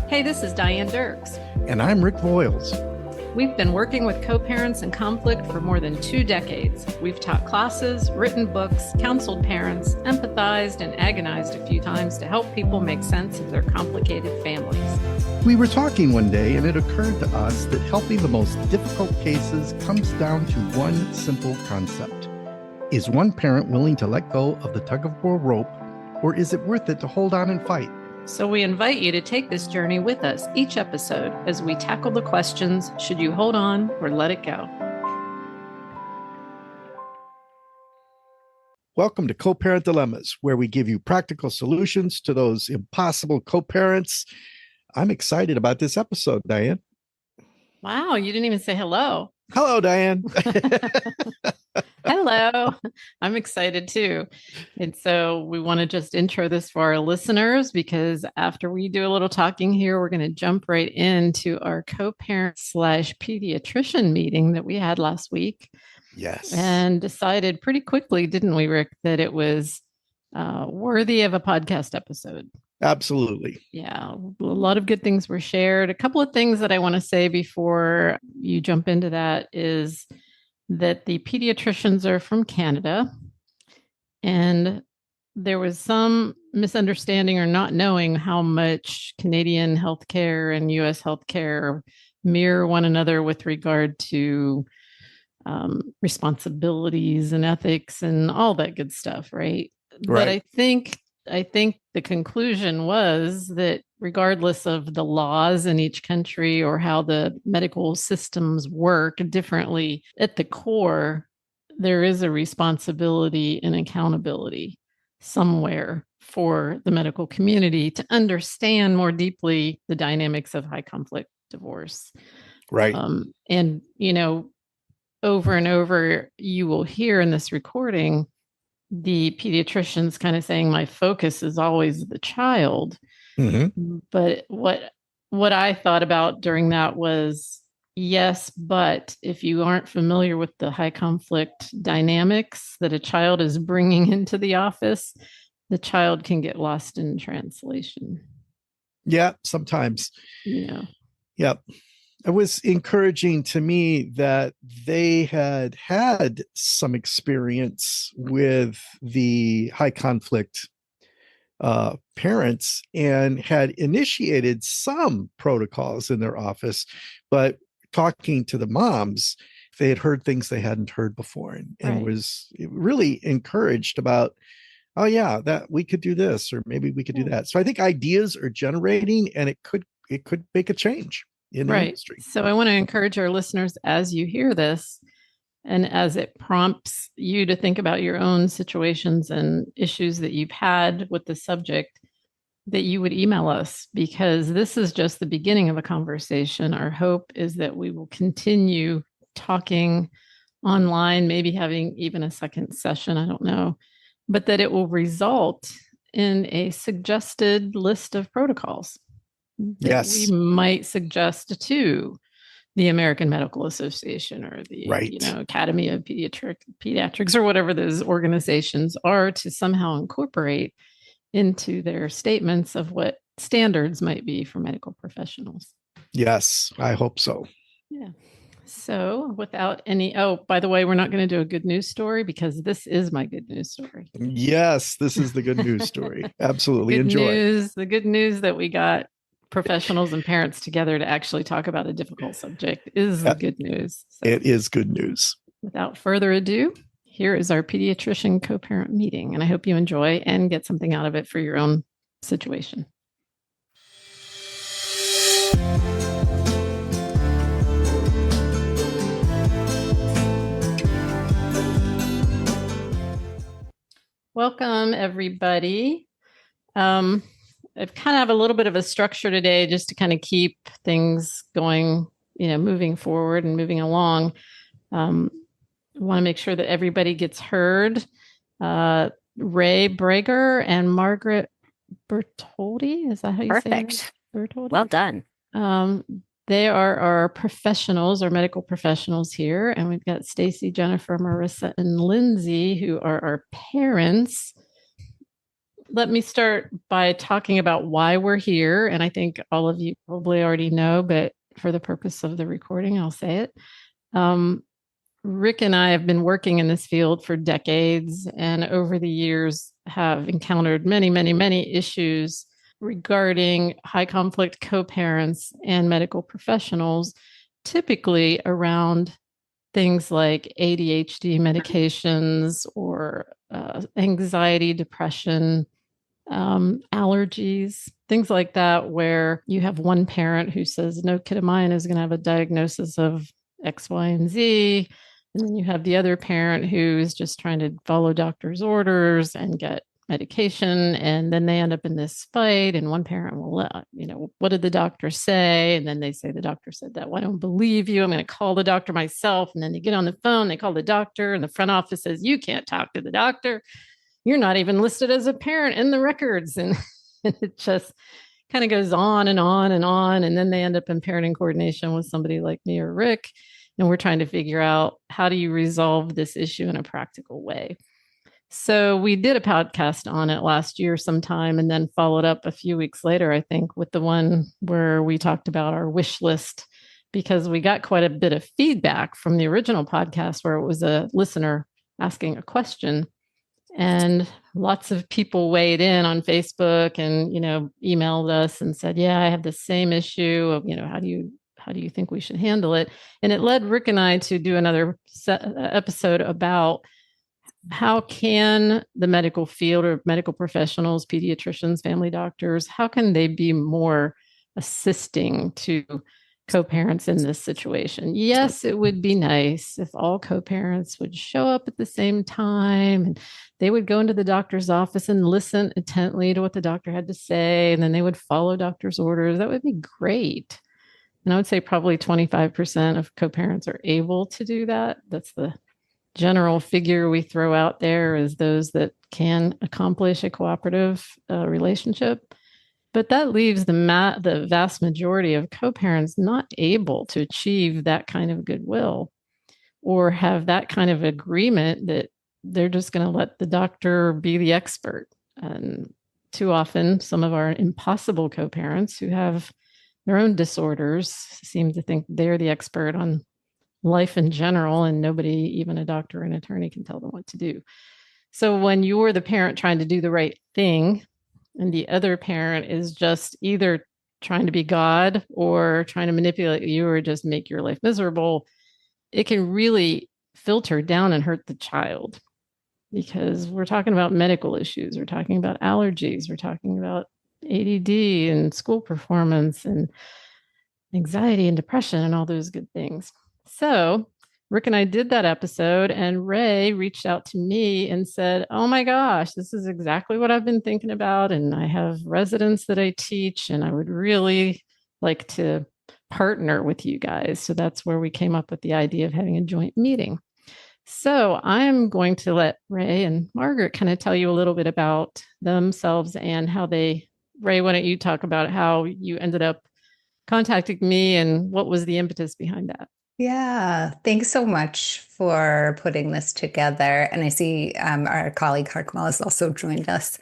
Hey, this is Diane Dirks. And I'm Rick Voiles. We've been working with co-parents in conflict for more than 2 decades. We've taught classes, written books, counseled parents, empathized, and agonized a few times to help people make sense of their complicated families. We were talking one day, and it occurred to us that helping the most difficult cases comes down to one simple concept. Is one parent willing to let go of the tug-of-war rope, or is it worth it to hold on and fight? So we invite you to take this journey with us each episode as we tackle the questions, should you hold on or let it go? Welcome to Co-Parent Dilemmas, where we give you practical solutions to those impossible co-parents. I'm excited about this episode, Diane. Wow, you didn't even say hello. Hello, Diane. Hello. I'm excited too. And so we want to just intro this for our listeners, because after we do a little talking here, we're going to jump right into our co-parent / pediatrician meeting that we had last week. Yes. And decided pretty quickly, didn't we, Rick, that it was worthy of a podcast episode. Absolutely. Yeah, a lot of good things were shared. A couple of things that I want to say before you jump into that is that the pediatricians are from Canada, and there was some misunderstanding or not knowing how much Canadian healthcare and U.S. healthcare mirror one another with regard to responsibilities and ethics and all that good stuff, right? But I think the conclusion was that regardless of the laws in each country or how the medical systems work differently, at the core, there is a responsibility and accountability somewhere for the medical community to understand more deeply the dynamics of high conflict divorce. Right. And, over and over, you will hear in this recording the pediatricians kind of saying, my focus is always the child. Mm-hmm. But what I thought about during that was, yes, but if you aren't familiar with the high conflict dynamics that a child is bringing into the office, the child can get lost in translation. Yeah, sometimes. Yeah. Yep. It was encouraging to me that they had some experience with the high conflict parents and had initiated some protocols in their office, but talking to the moms, they had heard things they hadn't heard before, and was really encouraged about, oh yeah, that we could do this, or maybe we could do that. So I think ideas are generating, and it could make a change in the industry. So I want to encourage our listeners, as you hear this, and as it prompts you to think about your own situations and issues that you've had with the subject, that you would email us, because this is just the beginning of a conversation. Our hope is that we will continue talking online, maybe having even a second session, I don't know, but that it will result in a suggested list of protocols that we might suggest to the American Medical Association or the Academy of Pediatrics or whatever those organizations are, to somehow incorporate into their statements of what standards might be for medical professionals. Yes, I hope so. Yeah. So without any, by the way, we're not going to do a good news story, because this is my good news story. Yes, this is the good news story. Absolutely. Enjoy. The good news that we got professionals and parents together to actually talk about a difficult subject is the good news. So, it is good news. Without further ado, here is our pediatrician co-parent meeting, and I hope you enjoy and get something out of it for your own situation. Welcome, everybody. I kind of have a little bit of a structure today just to kind of keep things going, moving forward and moving along. I want to make sure that everybody gets heard. Ray Brager and Margaret Bertoldi, is that how you say it? Bertoldi? Well done. They are our professionals, our medical professionals here. And we've got Stacy, Jennifer, Marissa, and Lindsay, who are our parents. let me start by talking about why we're here. And I think all of you probably already know, but for the purpose of the recording, I'll say it. Rick and I have been working in this field for decades, and over the years have encountered many, many, many issues regarding high conflict co-parents and medical professionals, typically around things like ADHD medications or anxiety, depression, allergies, things like that, where you have one parent who says, no kid of mine is going to have a diagnosis of X, Y, and Z. And then you have the other parent who is just trying to follow doctor's orders and get medication. And then they end up in this fight. And one parent will, what did the doctor say? And then they say, the doctor said that. Well, I don't believe you. I'm going to call the doctor myself. And then they get on the phone, they call the doctor, and the front office says, you can't talk to the doctor. You're not even listed as a parent in the records. And it just kind of goes on and on and on. And then they end up in parenting coordination with somebody like me or Rick. And we're trying to figure out, how do you resolve this issue in a practical way? So we did a podcast on it last year sometime, and then followed up a few weeks later, I think, with the one where we talked about our wish list, because we got quite a bit of feedback from the original podcast where it was a listener asking a question. And lots of people weighed in on Facebook and, emailed us and said, yeah, I have the same issue. How do you think we should handle it? And it led Rick and I to do another episode about how can the medical field or medical professionals, pediatricians, family doctors, how can they be more assisting to co-parents in this situation? Yes, it would be nice if all co-parents would show up at the same time, and they would go into the doctor's office and listen intently to what the doctor had to say, and then they would follow doctor's orders. That would be great. And I would say probably 25% of co-parents are able to do that. That's the general figure we throw out there, is those that can accomplish a cooperative relationship. But that leaves the vast majority of co-parents not able to achieve that kind of goodwill or have that kind of agreement that they're just going to let the doctor be the expert. And too often, some of our impossible co-parents who have their own disorders seem to think they're the expert on life in general, and nobody, even a doctor or an attorney, can tell them what to do. So when you're the parent trying to do the right thing, and the other parent is just either trying to be God or trying to manipulate you or just make your life miserable, it can really filter down and hurt the child, because we're talking about medical issues. We're talking about allergies. We're talking about ADD and school performance and anxiety and depression and all those good things. So Rick and I did that episode, and Ray reached out to me and said, oh my gosh, this is exactly what I've been thinking about. And I have residents that I teach, and I would really like to partner with you guys. So that's where we came up with the idea of having a joint meeting. So I'm going to let Ray and Margaret kind of tell you a little bit about themselves and how Ray, why don't you talk about how you ended up contacting me and what was the impetus behind that? Yeah, thanks so much for putting this together. And I see our colleague Harkmal has also joined us.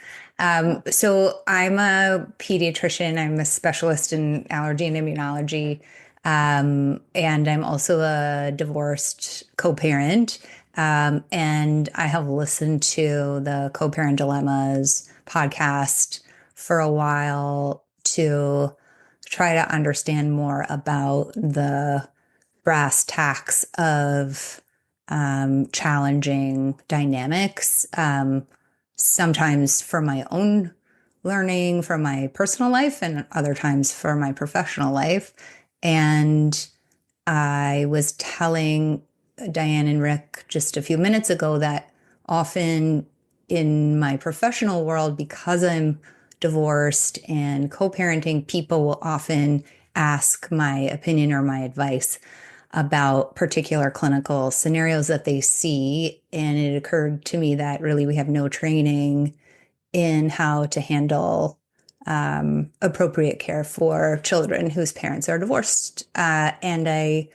So I'm a pediatrician. I'm a specialist in allergy and immunology. And I'm also a divorced co-parent. And I have listened to the Co-Parent Dilemmas podcast for a while to try to understand more about the brass tacks of challenging dynamics, sometimes for my own learning, for my personal life, and other times for my professional life. And I was telling Diane and Rick just a few minutes ago that often in my professional world, because I'm divorced and co-parenting, people will often ask my opinion or my advice about particular clinical scenarios that they see. And it occurred to me that really we have no training in how to handle appropriate care for children whose parents are divorced. And I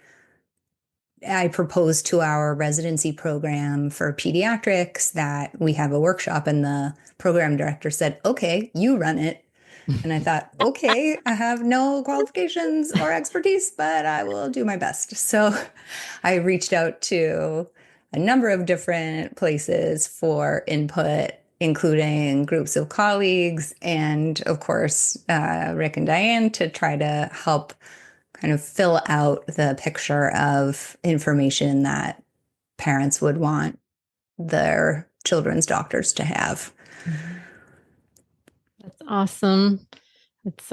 I proposed to our residency program for pediatrics that we have a workshop, and the program director said, okay, you run it. And I thought, okay, I have no qualifications or expertise, but I will do my best. So I reached out to a number of different places for input, including groups of colleagues and, of course, Rick and Diane, to try to help kind of fill out the picture of information that parents would want their children's doctors to have. That's awesome. It's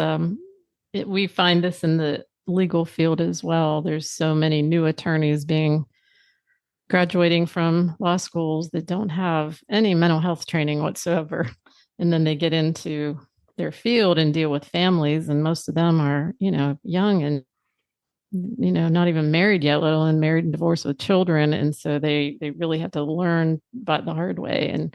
we find this in the legal field as well. There's so many new attorneys graduating from law schools that don't have any mental health training whatsoever. And then they get into their field and deal with families, and most of them are, young and not even married yet, let alone married and divorced with children. And so they really have to learn by the hard way. And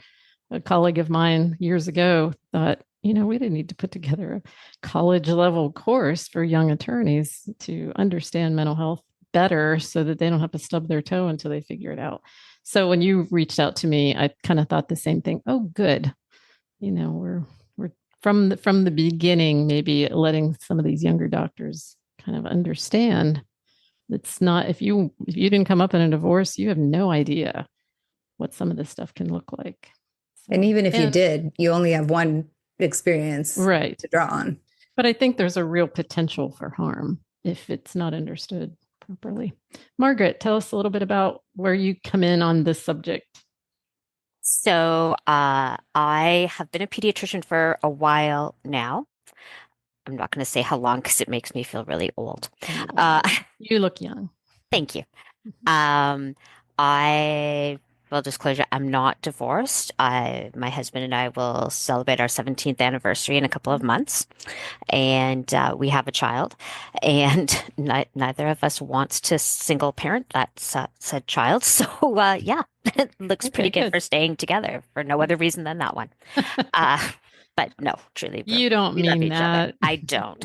a colleague of mine years ago thought, we didn't need to put together a college level course for young attorneys to understand mental health better so that they don't have to stub their toe until they figure it out. So when you reached out to me, I kind of thought the same thing. Oh, good. We're from the beginning, maybe letting some of these younger doctors kind of understand it's not, if you didn't come up in a divorce, you have no idea what some of this stuff can look like. So, and even if you did, you only have one experience right to draw on. But I think there's a real potential for harm if it's not understood properly. Margaret, tell us a little bit about where you come in on this subject. So I have been a pediatrician for a while now. I'm not going to say how long because it makes me feel really old. You look young. Thank you. Full disclosure, I'm not divorced. My husband and I will celebrate our 17th anniversary in a couple of months, and we have a child. And neither of us wants to single parent that said child. So yeah, it looks pretty good for staying together for no other reason than that one. But no, truly, you don't mean that. I don't.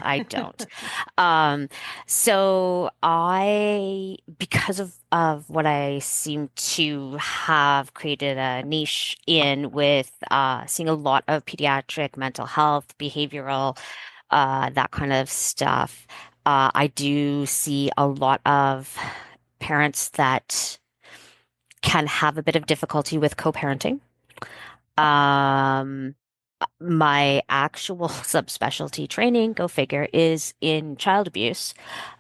So because of what I seem to have created a niche in with seeing a lot of pediatric mental health, behavioral, that kind of stuff, I do see a lot of parents that can have a bit of difficulty with co-parenting. My actual subspecialty training, go figure, is in child abuse.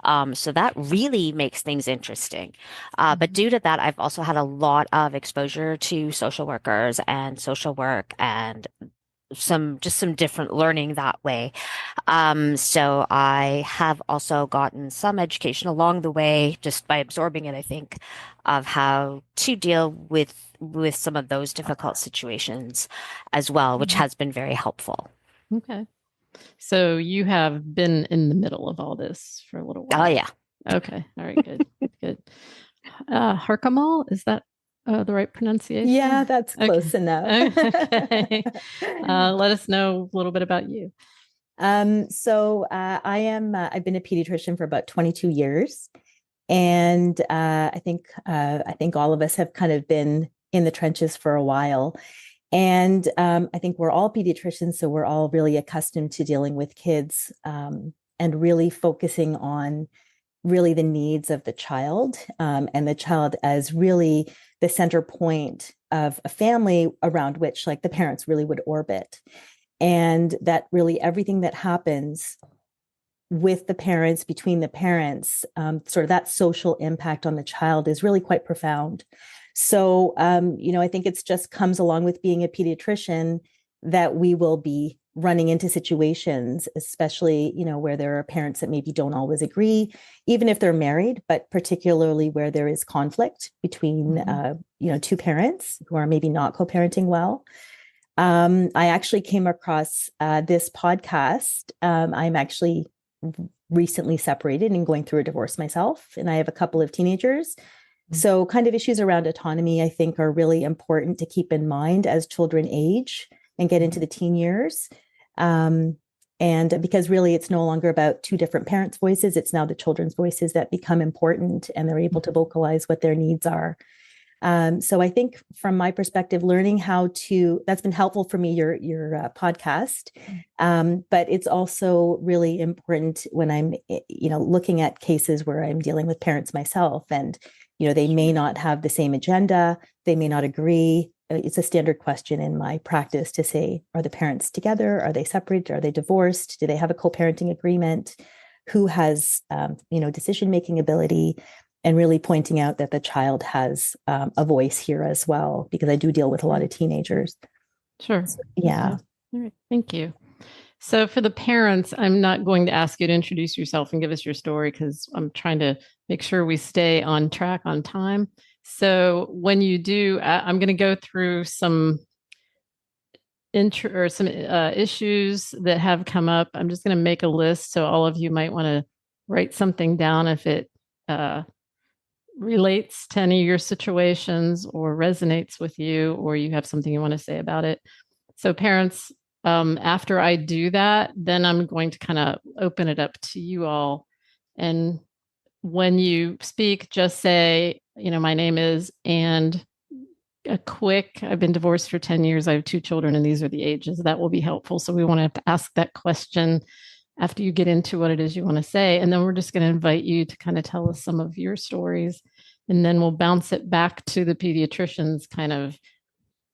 So that really makes things interesting. But due to that, I've also had a lot of exposure to social workers and social work and some different learning that way. So I have also gotten some education along the way just by absorbing it, I think, of how to deal with some of those difficult situations as well, which has been very helpful. Okay. So you have been in the middle of all this for a little while. Oh, yeah. Okay. All right. Good. Good. Harkamal, is that the right pronunciation? Yeah, that's close enough. Okay. Let us know a little bit about you. So I've been a pediatrician for about 22 years. And I think all of us have kind of been in the trenches for a while. And I think we're all pediatricians, so we're all really accustomed to dealing with kids and really focusing on really the needs of the child and the child as really the center point of a family around which like the parents really would orbit. And that really everything that happens with the parents, between the parents, sort of that social impact on the child is really quite profound. So, I think it's just comes along with being a pediatrician that we will be running into situations, especially, where there are parents that maybe don't always agree, even if they're married, but particularly where there is conflict between, two parents who are maybe not co-parenting well. I actually came across this podcast. I'm actually recently separated and going through a divorce myself, and I have a couple of teenagers. So kind of issues around autonomy, I think, are really important to keep in mind as children age and get into the teen years. And because really it's no longer about two different parents' voices, it's now the children's voices that become important, and they're able to vocalize what their needs are. So I think from my perspective, learning how to, that's been helpful for me, your podcast. But it's also really important when I'm, looking at cases where I'm dealing with parents myself, and, they may not have the same agenda. They may not agree. It's a standard question in my practice to say, are the parents together? Are they separated? Are they divorced? Do they have a co-parenting agreement? Who has, decision-making ability? And really pointing out that the child has a voice here as well, because I do deal with a lot of teenagers. Sure. Yeah. All right. Thank you. So for the parents, I'm not going to ask you to introduce yourself and give us your story, because I'm trying to make sure we stay on track on time. So when you do, I'm going to go through some issues that have come up. I'm just going to make a list, so all of you might want to write something down if it relates to any of your situations or resonates with you, or you have something you want to say about it. So parents, after I do that, then I'm going to kind of open it up to you all. And when you speak, just say, my name is, and I've been divorced for 10 years. I have 2 children, and these are the ages. That will be helpful. So we want to have to ask that question after you get into what it is you want to say. And then we're just going to invite you to kind of tell us some of your stories. And then we'll bounce it back to the pediatricians, kind of,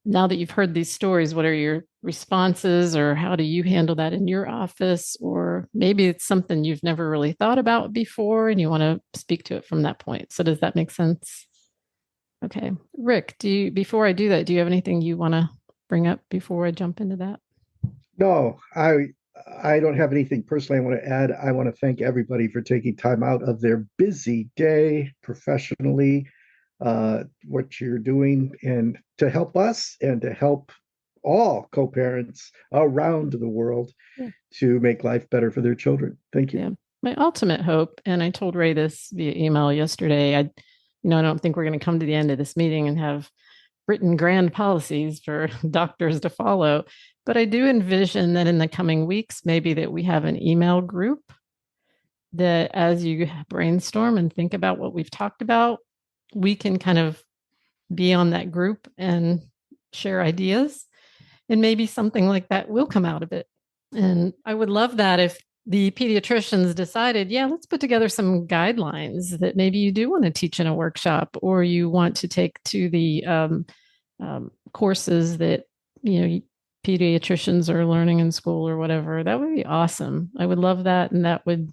now that you've heard these stories, what are your responses, or how do you handle that in your office? Or maybe it's something you've never really thought about before and you want to speak to it from that point. So does that make sense? Okay. Rick, before I do that, do you have anything you want to bring up before I jump into that? No, I don't have anything personally I want to add. I want to thank everybody for taking time out of their busy day professionally, what you're doing, and to help us and to help all co-parents around the world to make life better for their children. Thank you. Yeah. My ultimate hope, and I told Ray this via email yesterday, I don't think we're going to come to the end of this meeting and have written grand policies for doctors to follow. But I do envision that in the coming weeks, maybe that we have an email group that as you brainstorm and think about what we've talked about, we can kind of be on that group and share ideas. And maybe something like that will come out of it. And I would love that if the pediatricians decided, let's put together some guidelines that maybe you do want to teach in a workshop, or you want to take to the courses that, pediatricians are learning in school or whatever. That would be awesome. I would love that. And that would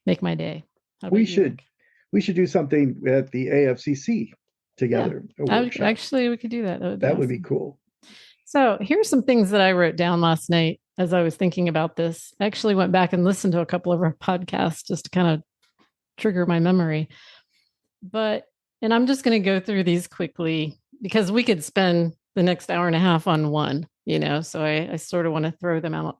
make my day. We should do something at the AFCC together. Actually, we could do that. That would be cool. So here's some things that I wrote down last night as I was thinking about this. I actually went back and listened to a couple of our podcasts just to kind of trigger my memory. And I'm just going to go through these quickly because we could spend the next hour and a half on one, so I sort of want to throw them out.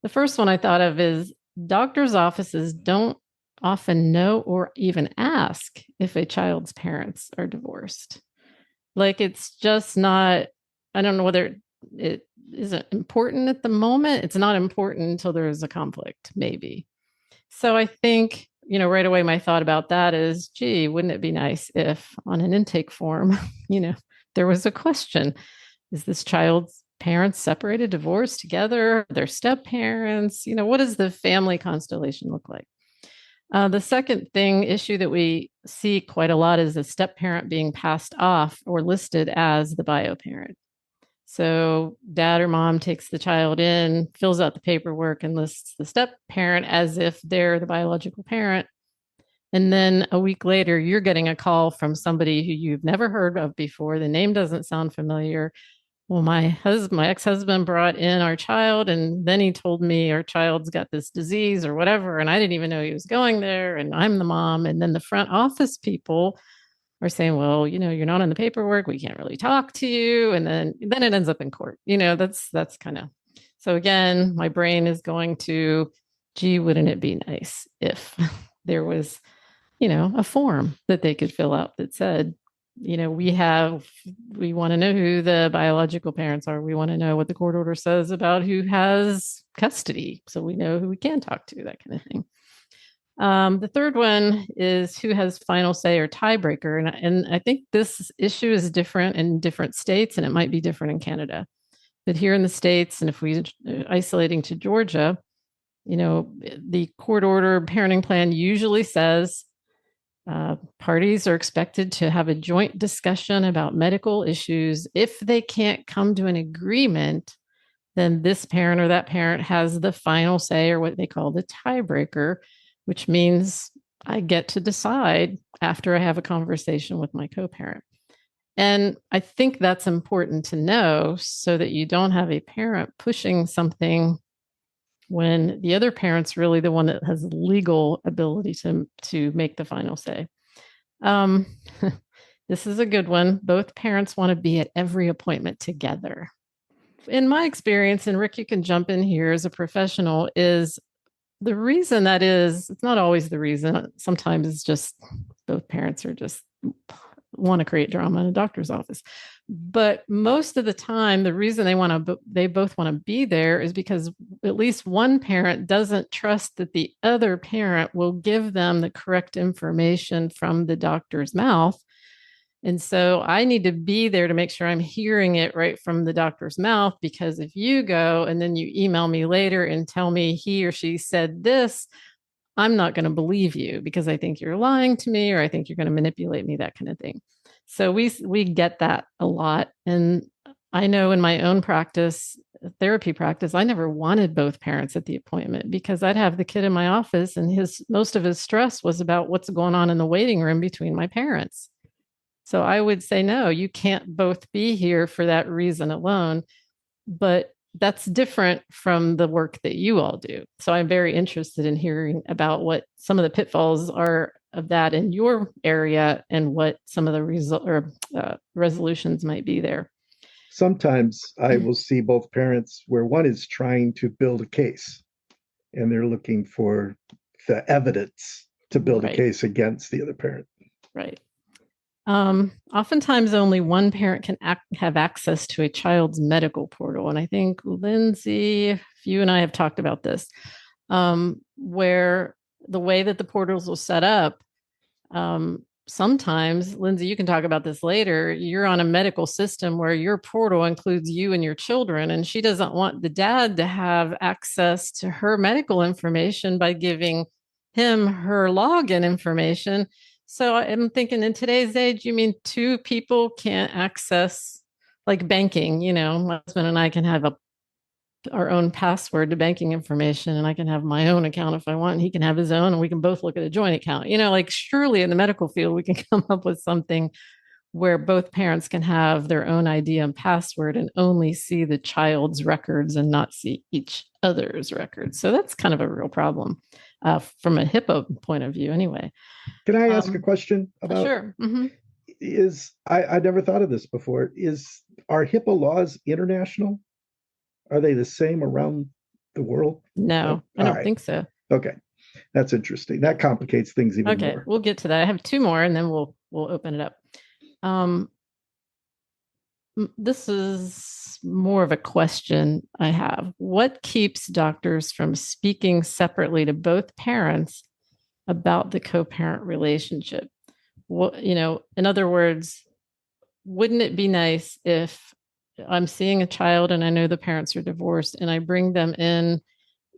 The first one I thought of is doctors' offices don't often know or even ask if a child's parents are divorced. Like, it's just not, I don't know whether it isn't important at the moment. It's not important until there's a conflict, maybe. So I think, right away, my thought about that is, gee, wouldn't it be nice if on an intake form, there was a question, is this child's parents separated, divorced, together, their step parents? What does the family constellation look like? The second issue that we see quite a lot is a step parent being passed off or listed as the bio parent. So dad or mom takes the child in, fills out the paperwork, and lists the step parent as if they're the biological parent. And then a week later, you're getting a call from somebody who you've never heard of before. The name doesn't sound familiar. Well, my ex-husband brought in our child, and then he told me our child's got this disease or whatever, and I didn't even know he was going there, and I'm the mom. And then the front office people are saying, well, you're not on the paperwork, we can't really talk to you. And then it ends up in court. That's kind of, so again, my brain is going to, gee, wouldn't it be nice if there was, a form that they could fill out that said, we want to know who the biological parents are. We want to know what the court order says about who has custody, so we know who we can talk to, that kind of thing. The third one is who has final say or tiebreaker. And I think this issue is different in different states, and it might be different in Canada. But here in the States, and if we isolating to Georgia, the court order parenting plan usually says parties are expected to have a joint discussion about medical issues. If they can't come to an agreement, then this parent or that parent has the final say, or what they call the tiebreaker, which means I get to decide after I have a conversation with my co-parent. And I think that's important to know so that you don't have a parent pushing something when the other parent's really the one that has legal ability to make the final say. This is a good one. Both parents want to be at every appointment together. In my experience, and Rick, you can jump in here as a professional, is the reason that is, it's not always the reason. Sometimes it's just both parents are just want to create drama in a doctor's office. But most of the time, the reason they both want to be there is because at least one parent doesn't trust that the other parent will give them the correct information from the doctor's mouth. And so I need to be there to make sure I'm hearing it right from the doctor's mouth, because if you go and then you email me later and tell me he or she said this, I'm not going to believe you because I think you're lying to me, or I think you're going to manipulate me, that kind of thing. So we get that a lot. And I know in my own practice, therapy practice, I never wanted both parents at the appointment because I'd have the kid in my office and most of his stress was about what's going on in the waiting room between my parents. So I would say, no, you can't both be here for that reason alone. But that's different from the work that you all do. So I'm very interested in hearing about what some of the pitfalls are of that in your area and what some of the resolutions might be there. Sometimes I will see both parents where one is trying to build a case and they're looking for the evidence to build a case against the other parent. Right. Oftentimes only one parent can have access to a child's medical portal. And I think, Lindsay, you and I have talked about this, where the way that the portals will set up, sometimes, Lindsay, you can talk about this later, you're on a medical system where your portal includes you and your children, and she doesn't want the dad to have access to her medical information by giving him her login information. So I'm thinking in today's age, you mean two people can't access like banking? My husband and I can have our own password to banking information, and I can have my own account if I want, and he can have his own, and we can both look at a joint account. Like surely in the medical field, we can come up with something where both parents can have their own ID and password and only see the child's records and not see each other's records. So that's kind of a real problem from a HIPAA point of view anyway. Can I ask a question about? Sure. Mm-hmm. I never thought of this before. Are HIPAA laws international? Are they the same around the world? No, I don't think so. Okay. That's interesting. That complicates things even more. Okay, we'll get to that. I have two more and then we'll open it up. This is more of a question I have. What keeps doctors from speaking separately to both parents about the co-parent relationship? In other words, wouldn't it be nice if I'm seeing a child and I know the parents are divorced and I bring them in,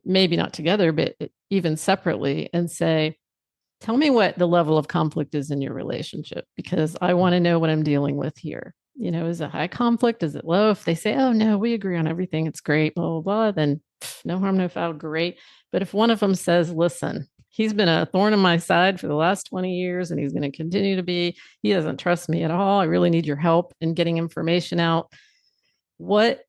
maybe not together, but even separately, and say, tell me what the level of conflict is in your relationship, because I want to know what I'm dealing with here. Is it high conflict? Is it low? If they say, oh, no, we agree on everything, it's great, blah, blah, blah, then no harm, no foul, great. But if one of them says, listen, he's been a thorn in my side for the last 20 years and he's going to continue to be, he doesn't trust me at all, I really need your help in getting information out. What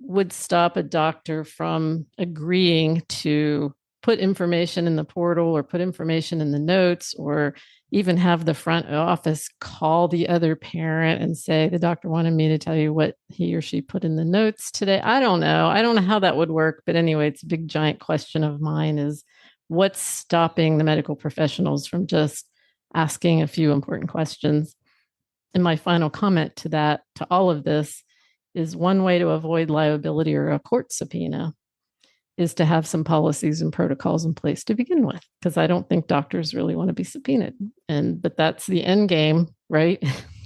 would stop a doctor from agreeing to put information in the portal or put information in the notes, or even have the front office call the other parent and say, the doctor wanted me to tell you what he or she put in the notes today? I don't know how that would work. But anyway, it's a big, giant question of mine is what's stopping the medical professionals from just asking a few important questions? And my final comment to that, to all of this, is one way to avoid liability or a court subpoena is to have some policies and protocols in place to begin with, because I don't think doctors really want to be subpoenaed. But that's the end game, right?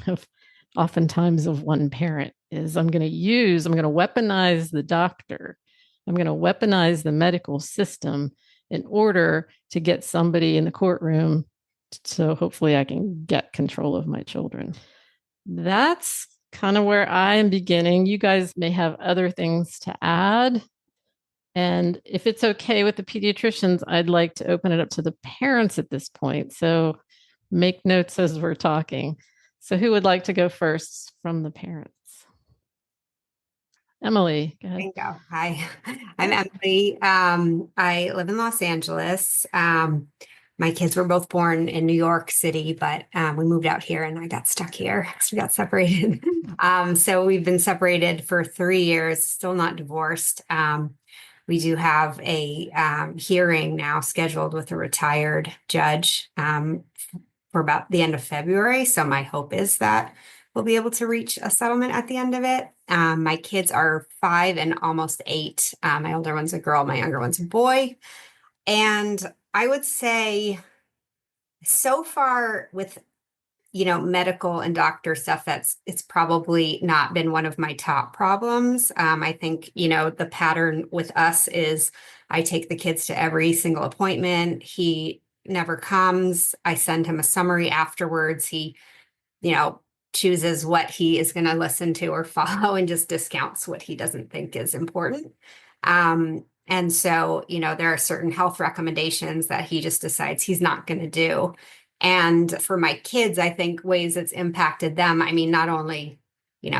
of oftentimes of one parent is I'm going to weaponize the doctor. I'm going to weaponize the medical system in order to get somebody in the courtroom. So hopefully I can get control of my children. That's kind of where I am beginning. You guys may have other things to add. And if it's okay with the pediatricians, I'd like to open it up to the parents at this point. So make notes as we're talking. So who would like to go first from the parents? Emily, go ahead. Thank you. Hi, I'm Emily. I live in Los Angeles. My kids were both born in New York City, but we moved out here and I got stuck here because we got separated. So we've been separated for 3 years, still not divorced. We do have a hearing now scheduled with a retired judge for about the end of February. So my hope is that we'll be able to reach a settlement at the end of it. My kids are 5 and almost 8. My older one's a girl, my younger one's a boy. And I would say so far with, medical and doctor stuff, it's probably not been one of my top problems. I think, the pattern with us is I take the kids to every single appointment. He never comes. I send him a summary afterwards. He, chooses what he is going to listen to or follow and just discounts what he doesn't think is important. And so, there are certain health recommendations that he just decides he's not going to do. And for my kids, I think ways it's impacted them. I mean, not only,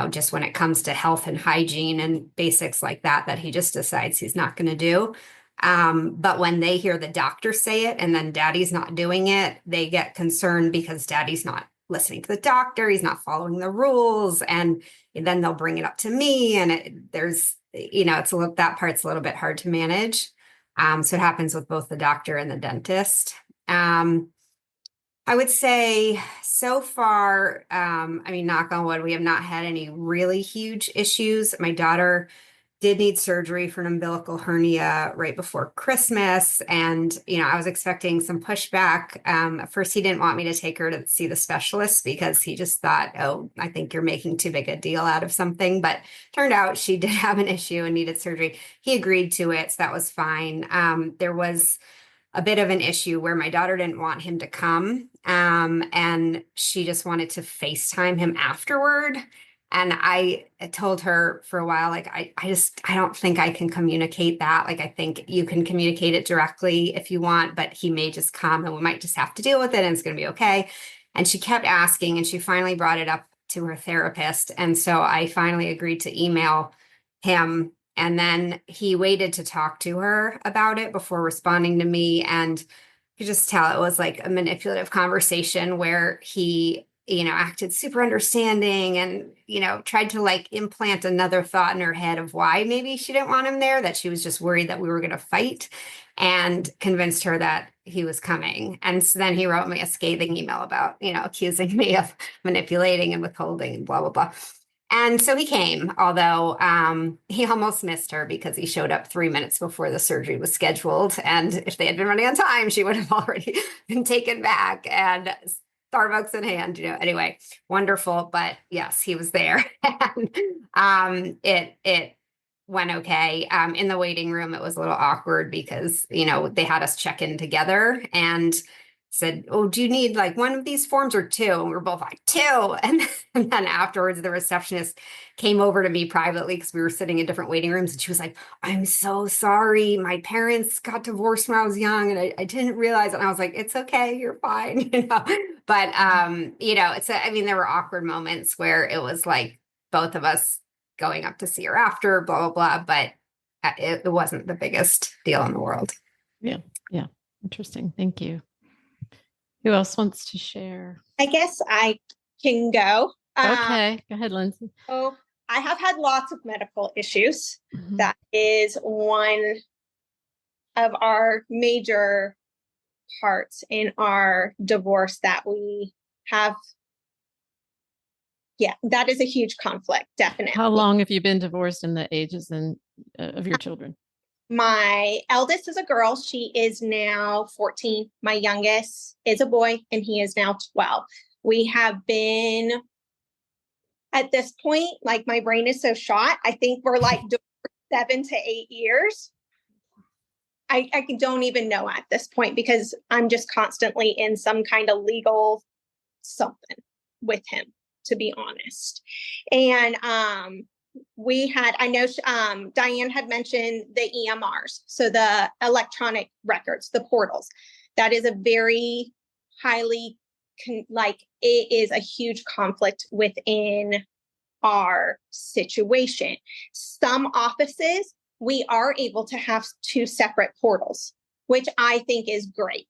just when it comes to health and hygiene and basics like that he just decides he's not going to do. But when they hear the doctor say it and then daddy's not doing it, they get concerned because daddy's not listening to the doctor. He's not following the rules. And then they'll bring it up to me. And there's, that part's a little bit hard to manage. So it happens with both the doctor and the dentist. I would say so far, knock on wood, we have not had any really huge issues. My daughter did need surgery for an umbilical hernia right before Christmas. And, I was expecting some pushback. At first, he didn't want me to take her to see the specialist because he just thought, oh, I think you're making too big a deal out of something. But turned out she did have an issue and needed surgery. He agreed to it, so that was fine. There was a bit of an issue where my daughter didn't want him to come. And she just wanted to FaceTime him afterward. And I told her for a while, like, I don't think I can communicate that. Like, I think you can communicate it directly if you want, but he may just come and we might just have to deal with it and it's going to be okay. And she kept asking and she finally brought it up to her therapist. And so I finally agreed to email him. And then he waited to talk to her about it before responding to me. And you could just tell it was like a manipulative conversation where he, acted super understanding and, tried to like implant another thought in her head of why maybe she didn't want him there, that she was just worried that we were going to fight, and convinced her that he was coming. And so then he wrote me a scathing email about, accusing me of manipulating and withholding and blah, blah, blah. And so he came, although he almost missed her because he showed up 3 minutes before the surgery was scheduled. And if they had been running on time, she would have already been taken back and Starbucks in hand, anyway, wonderful. But yes, he was there. And it went okay. In the waiting room, it was a little awkward because, they had us check in together and said, oh, do you need like one of these forms or two? And we were both like, two. And then afterwards, the receptionist came over to me privately because we were sitting in different waiting rooms. And she was like, I'm so sorry. My parents got divorced when I was young and I didn't realize it. And I was like, it's okay. You're fine. But, there were awkward moments where it was like both of us going up to see her after, blah, blah, blah. But it wasn't the biggest deal in the world. Yeah. Yeah. Interesting. Thank you. Who else wants to share? I guess I can go. Okay, go ahead, Lindsay. So I have had lots of medical issues. Mhm. That is one of our major parts in our divorce that we have Yeah, that is a huge conflict, definitely. How long have you been divorced and the ages of your children? My eldest is a girl. She is now 14. My youngest is a boy, and he is now 12. We have been, at this point, like my brain is so shot. I think we're like 7 to 8 years. I don't even know at this point because I'm just constantly in some kind of legal something with him, to be honest. And I know Diane had mentioned the EMRs, so the electronic records, the portals. That is a very highly, it is a huge conflict within our situation. Some offices, we are able to have 2 separate portals, which I think is great.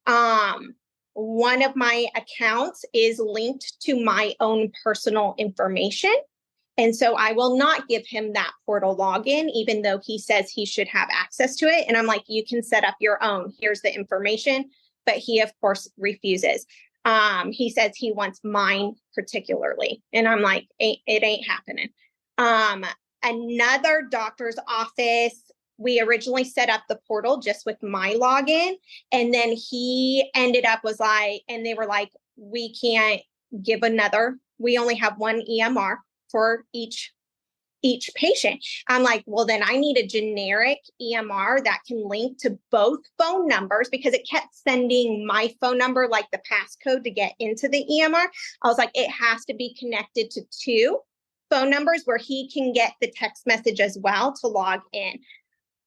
One of my accounts is linked to my own personal information. And so I will not give him that portal login, even though he says he should have access to it. And I'm like, you can set up your own. Here's the information. But he, of course, refuses. He says he wants mine particularly. And I'm like, it ain't happening. Another doctor's office, we originally set up the portal just with my login. And then he ended up and they were like, we can't give another. We only have one EMR for each patient. I'm like, well, then I need a generic EMR that can link to both phone numbers, because it kept sending my phone number, like the passcode to get into the EMR. I was like, it has to be connected to 2 phone numbers where he can get the text message as well to log in.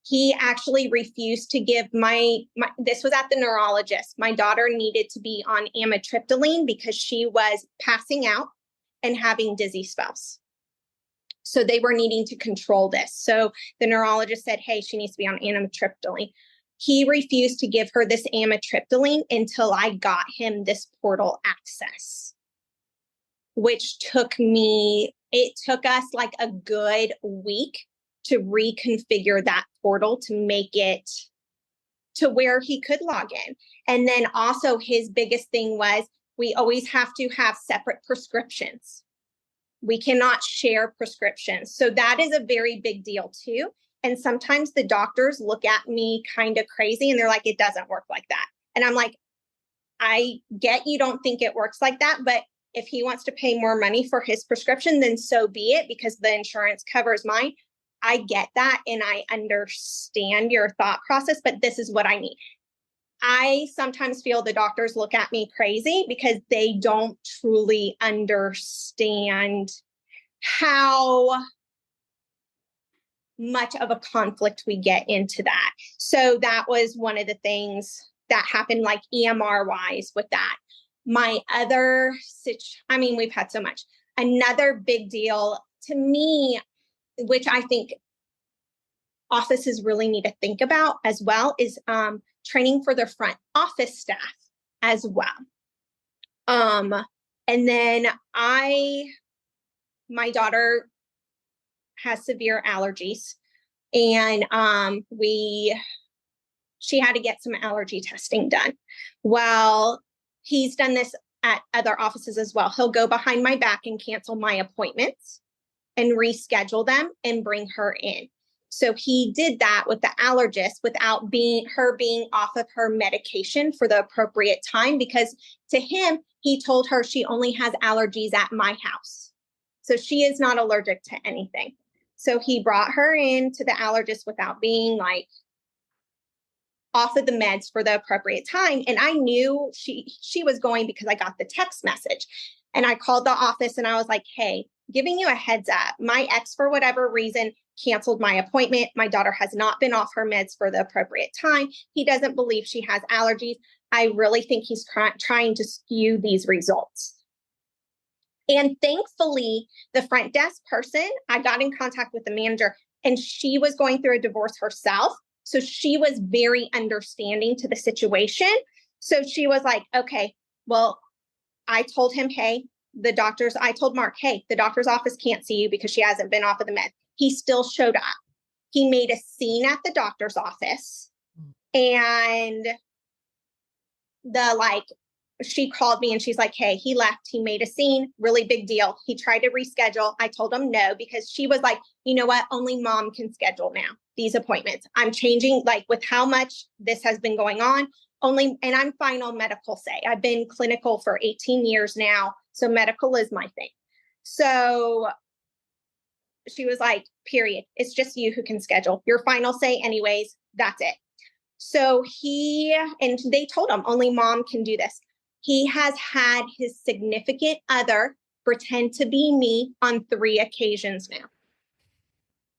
He actually refused to give this was at the neurologist. My daughter needed to be on amitriptyline because she was passing out and having dizzy spells. So they were needing to control this. So the neurologist said, hey, she needs to be on amitriptyline. He refused to give her this amitriptyline until I got him this portal access, which took us like a good week to reconfigure that portal to make it to where he could log in. And then also his biggest thing was, we always have to have separate prescriptions. We cannot share prescriptions. So that is a very big deal too. And sometimes the doctors look at me kind of crazy and they're like, it doesn't work like that. And I'm like, I get you don't think it works like that, but if he wants to pay more money for his prescription, then so be it, because the insurance covers mine. I get that. And I understand your thought process, but this is what I need. I sometimes feel the doctors look at me crazy because they don't truly understand how much of a conflict we get into that. So that was one of the things that happened, like EMR wise with that. My other we've had so much. Another big deal to me, which I think offices really need to think about as well, is training for their front office staff as well. And then my daughter has severe allergies, and she had to get some allergy testing done. Well, he's done this at other offices as well. He'll go behind my back and cancel my appointments and reschedule them and bring her in. So he did that with the allergist without her being off of her medication for the appropriate time, because to him, he told her she only has allergies at my house. So she is not allergic to anything. So he brought her in to the allergist without being like off of the meds for the appropriate time. And I knew she was going because I got the text message. And I called the office and I was like, hey, giving you a heads up, my ex, for whatever reason, canceled my appointment. My daughter has not been off her meds for the appropriate time. He doesn't believe she has allergies. I really think he's trying to skew these results. And thankfully, the front desk person, I got in contact with the manager, and she was going through a divorce herself. So she was very understanding to the situation. So she was like, okay, well, I told him, hey, I told Mark, hey, the doctor's office can't see you because she hasn't been off of the med. He still showed up. He made a scene at the doctor's office, and the she called me and she's like, hey, he left. He made a scene, really big deal. He tried to reschedule. I told him no, because she was like, you know what? Only mom can schedule now these appointments. I'm changing, like, with how much this has been going on. And I'm final medical say. I've been clinical for 18 years now. So medical is my thing. So she was like, period. It's just you who can schedule. Your final say anyways. That's it. So they told him only mom can do this. He has had his significant other pretend to be me on 3 occasions now.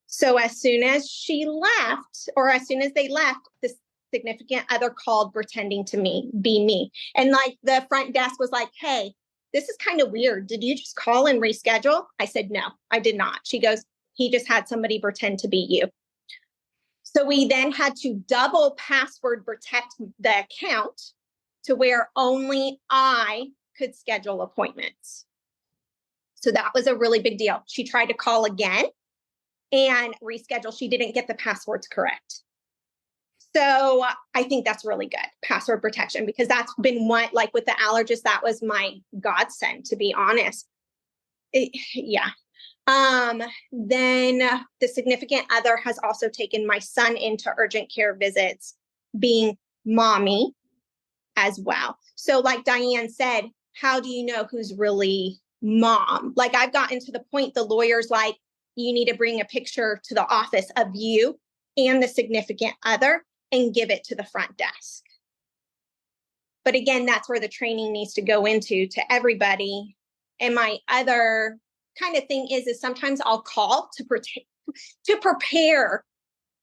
So as soon as she left, or as soon as they left, the significant other called pretending to be me. And like the front desk was like, hey, this is kind of weird. Did you just call and reschedule? I said, no, I did not. She goes, he just had somebody pretend to be you. So we then had to double password protect the account to where only I could schedule appointments. So that was a really big deal. She tried to call again and reschedule. She didn't get the passwords correct. So I think that's really good, password protection, because that's been what, like with the allergist, that was my godsend, to be honest. Yeah. Then the significant other has also taken my son into urgent care visits, being mommy as well. So like Diane said, how do you know who's really mom? Like I've gotten to the point, the lawyer's like, you need to bring a picture to the office of you and the significant other and give it to the front desk. But again, that's where the training needs to go into to everybody. And my other kind of thing is sometimes I'll call to prepare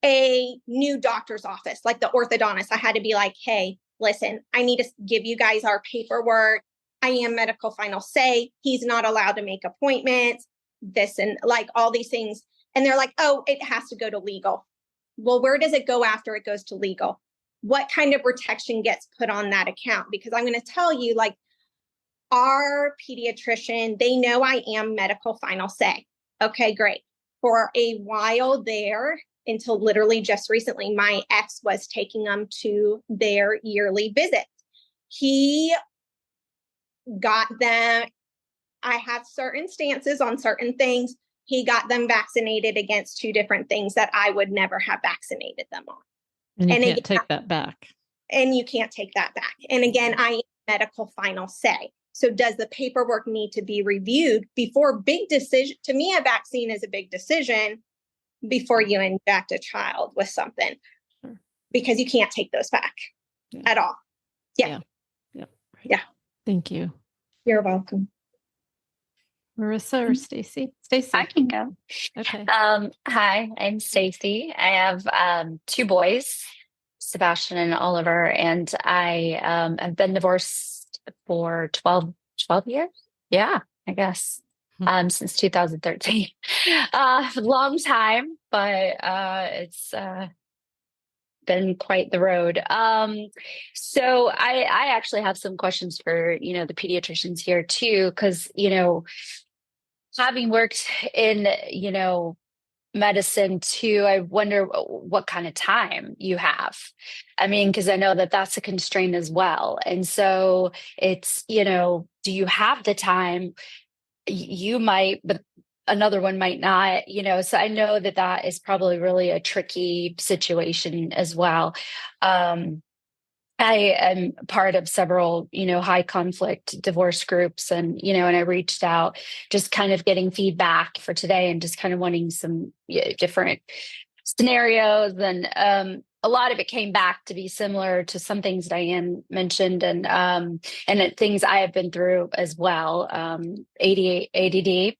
a new doctor's office, like the orthodontist. I had to be like, hey, listen, I need to give you guys our paperwork. I am medical final say. He's not allowed to make appointments, this and like all these things. And they're like, oh, it has to go to legal. Well, where does it go after it goes to legal? What kind of protection gets put on that account? Because I'm going to tell you, like, our pediatrician, they know I am medical final say. Okay, great. For a while there, until literally just recently, my ex was taking them to their yearly visit. He got them, I have certain stances on certain things. He got them vaccinated against 2 different things that I would never have vaccinated them on. And you can't take that back. And you can't take that back. And again, I am medical final say. So does the paperwork need to be reviewed before big decision? To me, a vaccine is a big decision before you inject a child with something, because you can't take those back at all. Yeah. Thank you. You're welcome. Marissa or Stacy? Stacy. I can go. Okay. Hi, I'm Stacy. I have 2 boys, Sebastian and Oliver, and I have been divorced for 12 years. Yeah, I guess. Since 2013. Long time, but it's been quite the road. So I actually have some questions for, the pediatricians here too, because, having worked in, medicine too, I wonder what kind of time you have. I mean, because I know that that's a constraint as well. And so it's, do you have the time? You might, but another one might not, so I know that that is probably really a tricky situation as well. I am part of several, high conflict divorce groups, and, and I reached out just kind of getting feedback for today and just kind of wanting some different scenarios. And a lot of it came back to be similar to some things Diane mentioned, and things I have been through as well. ADD.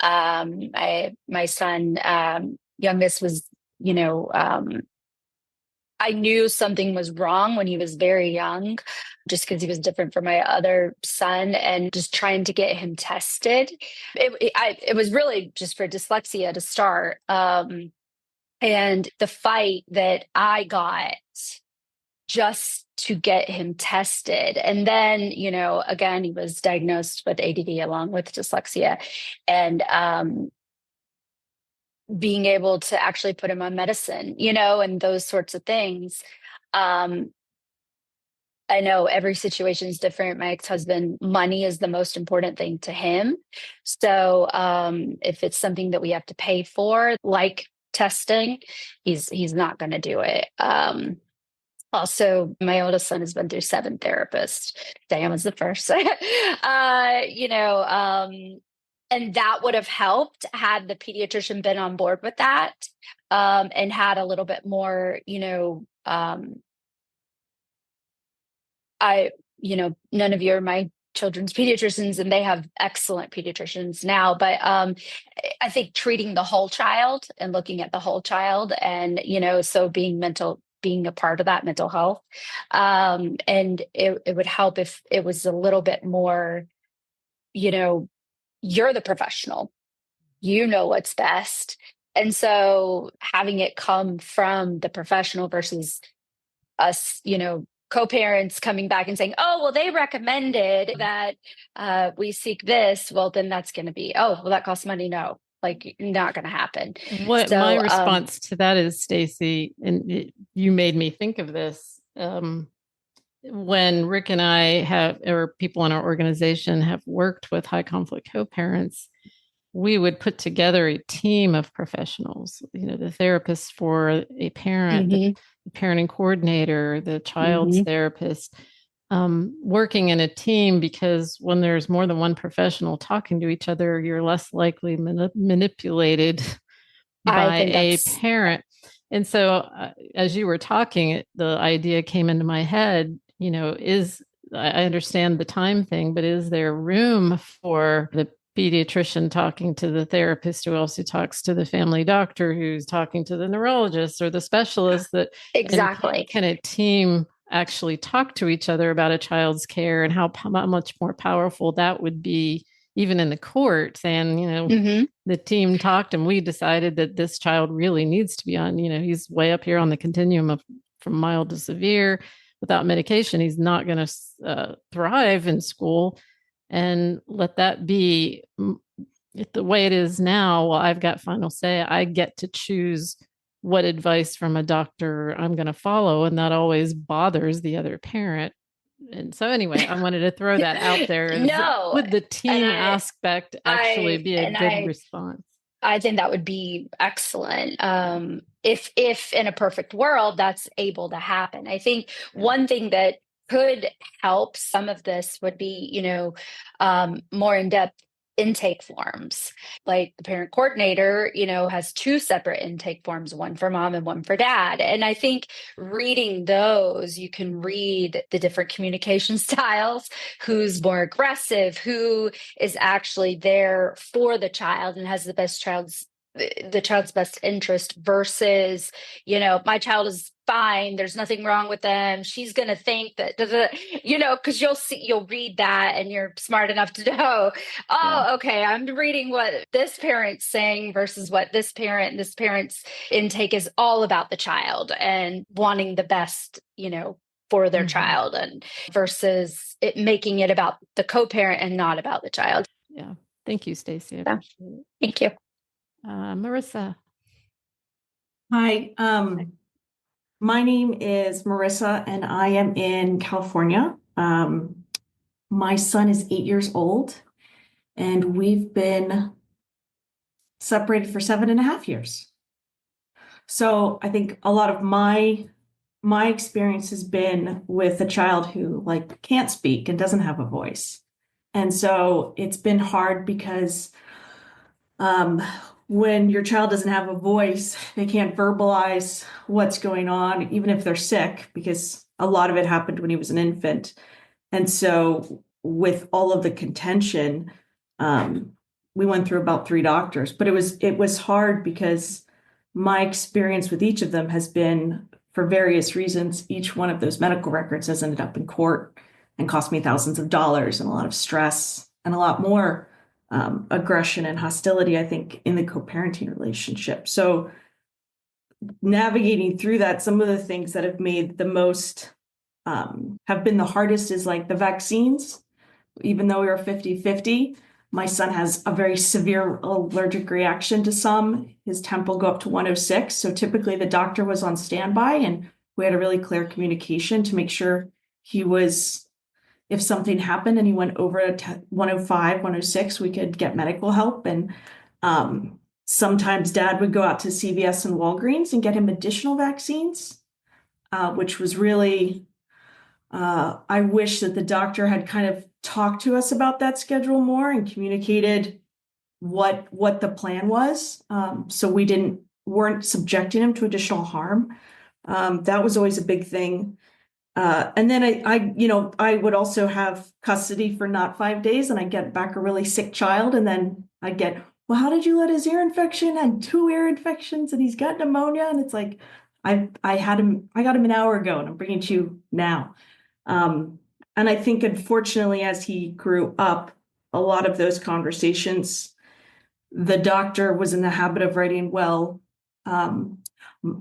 My son, youngest was, I knew something was wrong when he was very young, just because he was different from my other son, and just trying to get him tested. It was really just for dyslexia to start. And the fight that I got just to get him tested. And then, again, he was diagnosed with ADD along with dyslexia. And being able to actually put him on medicine, and those sorts of things. I know every situation is different. My ex-husband, money is the most important thing to him. So if it's something that we have to pay for, like testing, he's not going to do it. Also, my oldest son has been through 7 therapists. Diane was the first. And that would have helped had the pediatrician been on board with that, and had a little bit more, none of you are my children's pediatricians, and they have excellent pediatricians now. But I think treating the whole child and looking at the whole child, and so being a part of that mental health, and it would help if it was a little bit more, you're the professional, what's best. And so having it come from the professional versus us, co-parents coming back and saying, oh, well, they recommended that we seek this. Well, then that's going to be, oh, well, that costs money. No, not going to happen. What my response to that is, Stacy, and you made me think of this. When Rick and I or people in our organization have worked with high conflict co-parents, we would put together a team of professionals, the therapist for a parent, the parenting coordinator, the child's therapist, working in a team, because when there's more than one professional talking to each other, you're less likely manipulated by a parent. And so as you were talking, the idea came into my head, I understand the time thing, but is there room for the pediatrician talking to the therapist who also talks to the family doctor who's talking to the neurologist or the specialist? That exactly. Can a team actually talk to each other about a child's care, and how much more powerful that would be, even in the court, saying, the team talked and we decided that this child really needs to be on, he's way up here on the continuum from mild to severe. Without medication, he's not going to thrive in school. And let that be the way it is now. Well, I've got final say. I get to choose what advice from a doctor I'm going to follow, and that always bothers the other parent. And so anyway, I wanted to throw that out there. Would the team aspect actually be a good response? I think that would be excellent. If in a perfect world that's able to happen. I think one thing that could help some of this would be, more in-depth intake forms. Like the parent coordinator, has 2 separate intake forms, one for mom and one for dad. And I think reading those, you can read the different communication styles, who's more aggressive, who is actually there for the child and has the child's best interest versus, my child is fine, there's nothing wrong with them, she's going to think that, because you'll read that and you're smart enough to know, okay, I'm reading what this parent's saying versus what this parent's intake is all about the child and wanting the best, for their child, and versus it making it about the co-parent and not about the child. Yeah. Thank you, Stacy. Thank you. Marissa. Hi, my name is Marissa and I am in California. My son is 8 years old and we've been separated for 7.5 years. So I think a lot of my experience has been with a child who can't speak and doesn't have a voice. And so it's been hard because when your child doesn't have a voice, they can't verbalize what's going on, even if they're sick, because a lot of it happened when he was an infant. And so with all of the contention, we went through about 3 doctors, but it was hard because my experience with each of them has been, for various reasons, each one of those medical records has ended up in court and cost me thousands of dollars and a lot of stress and a lot more aggression and hostility, I think, in the co-parenting relationship. So navigating through that, some of the things that have made the most, have been the hardest is the vaccines. Even though we were 50-50, my son has a very severe allergic reaction to some. His temp will go up to 106. So typically the doctor was on standby and we had a really clear communication to make sure if something happened and he went over 105, 106, we could get medical help. And sometimes dad would go out to CVS and Walgreens and get him additional vaccines, which was really, I wish that the doctor had kind of talked to us about that schedule more and communicated what the plan was. So we weren't subjecting him to additional harm. That was always a big thing. And then I would also have custody for not 5 days, and I get back a really sick child, and then I get, well, how did you let his ear infection and 2 ear infections, and he's got pneumonia? And it's like, I got him an hour ago, and I'm bringing it to you now. And I think, unfortunately, as he grew up, a lot of those conversations, the doctor was in the habit of writing, well,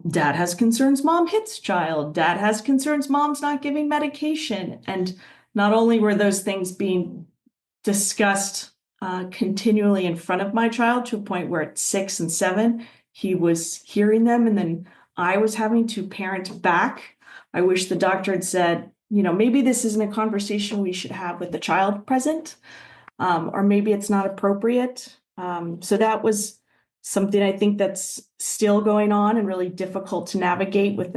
dad has concerns mom hits child. Dad has concerns mom's not giving medication. And not only were those things being discussed continually in front of my child to a point where at 6 and 7, he was hearing them. And then I was having to parent back. I wish the doctor had said, maybe this isn't a conversation we should have with the child present, or maybe it's not appropriate. So that was something I think that's still going on and really difficult to navigate with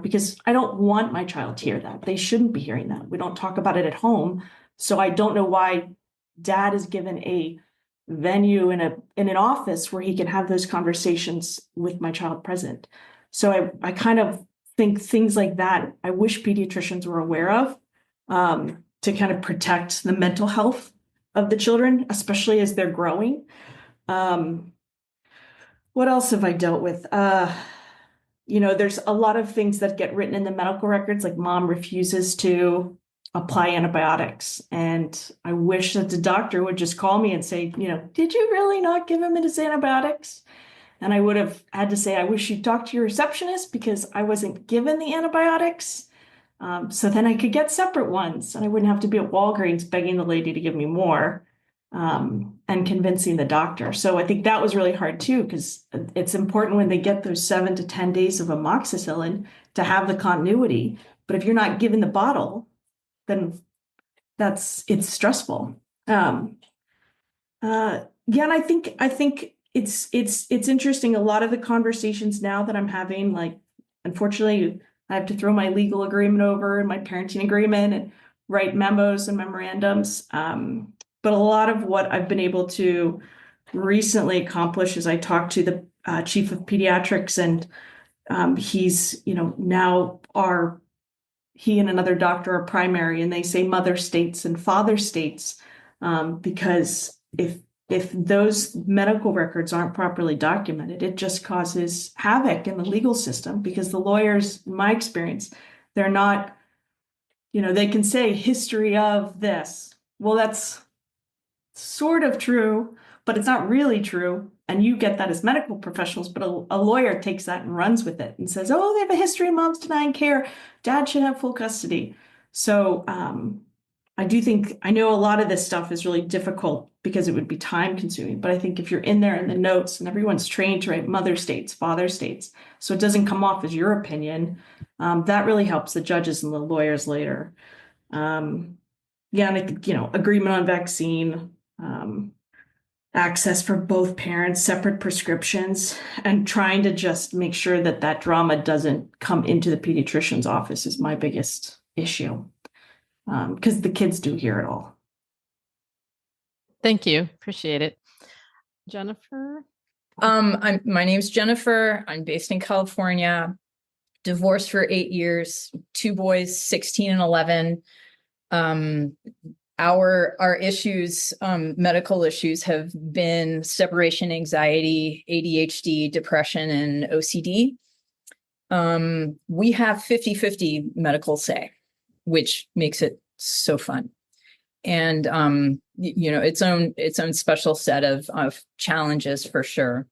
because I don't want my child to hear that. They shouldn't be hearing that. We don't talk about it at home. So I don't know why dad is given a venue in an office where he can have those conversations with my child present. So I kind of think things like that, I wish pediatricians were aware of, to kind of protect the mental health of the children, especially as they're growing. What else have I dealt with? There's a lot of things that get written in the medical records, like mom refuses to apply antibiotics. And I wish that the doctor would just call me and say, did you really not give him his antibiotics? And I would have had to say, I wish you'd talk to your receptionist because I wasn't given the antibiotics. So then I could get separate ones and I wouldn't have to be at Walgreens begging the lady to give me more. And convincing the doctor. So I think that was really hard too, because it's important when they get those 7 to 10 days of amoxicillin to have the continuity. But if you're not given the bottle, then it's stressful. And I think it's interesting. A lot of the conversations now that I'm having, like, unfortunately, I have to throw my legal agreement over and my parenting agreement and write memos and memorandums. But a lot of what I've been able to recently accomplish is I talked to the chief of pediatrics, and he's, now he and another doctor are primary, and they say mother states and father states, because if those medical records aren't properly documented, it just causes havoc in the legal system, because the lawyers, in my experience, they're not, they can say history of this. Well, that's sort of true, but it's not really true. And you get that as medical professionals, but a lawyer takes that and runs with it and says, oh, they have a history of moms denying care. Dad should have full custody. So I know a lot of this stuff is really difficult because it would be time consuming, but I think if you're in there in the notes and everyone's trained to write mother states, father states, so it doesn't come off as your opinion, that really helps the judges and the lawyers later. And I think, agreement on vaccine, access for both parents, separate prescriptions, and trying to just make sure that drama doesn't come into the pediatrician's office is my biggest issue, because the kids do hear it all. Thank you. Appreciate it. Jennifer? My name's Jennifer. I'm based in California, divorced for 8 years, 2 boys, 16 and 11. Our issues, medical issues, have been separation anxiety, ADHD, depression, and OCD. We have 50-50 medical say, which makes it so fun. And, its own special set of challenges for sure.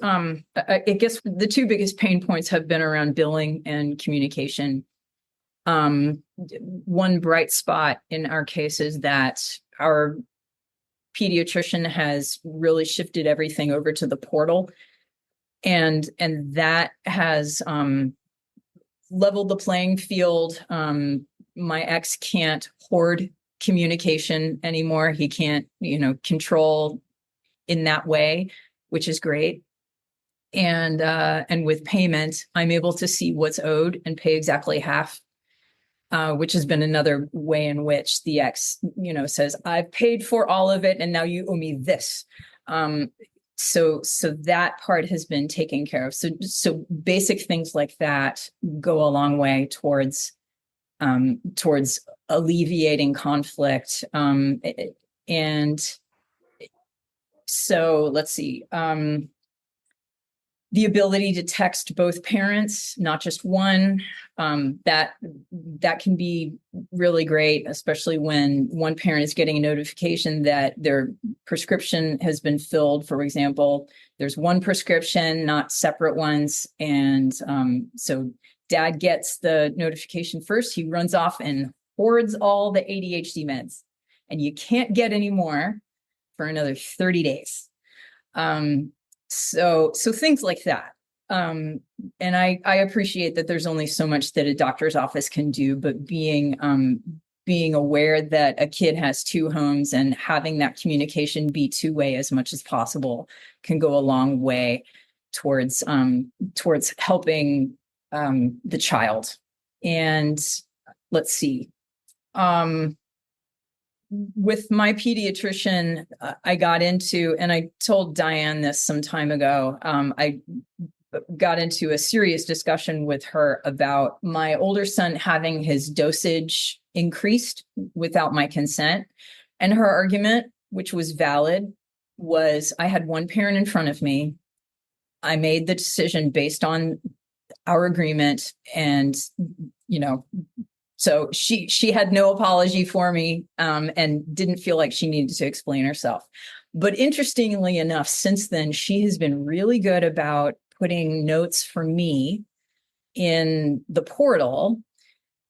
I guess the 2 biggest pain points have been around billing and communication. One bright spot in our case is that our pediatrician has really shifted everything over to the portal, and that has leveled the playing field, my ex can't hoard communication anymore. He can't, control in that way, which is great. And with payment, I'm able to see what's owed and pay exactly half, which has been another way in which the ex, says, I've paid for all of it and now you owe me this. So that part has been taken care of. So basic things like that go a long way towards alleviating conflict. And so let's see. The ability to text both parents, not just one, that can be really great, especially when one parent is getting a notification that their prescription has been filled. For example, there's one prescription, not separate ones. And so dad gets the notification first. He runs off and hoards all the ADHD meds, and you can't get any more for another 30 days. So things like that. And I appreciate that there's only so much that a doctor's office can do, but being aware that a kid has two homes and having that communication be two-way as much as possible can go a long way towards helping the child. And let's see. With my pediatrician, I got into, and I told Diane this some time ago, I got into a serious discussion with her about my older son having his dosage increased without my consent. And her argument, which was valid, was I had one parent in front of me. I made the decision based on our agreement, and, so she had no apology for me, and didn't feel like she needed to explain herself. But interestingly enough, since then, she has been really good about putting notes for me in the portal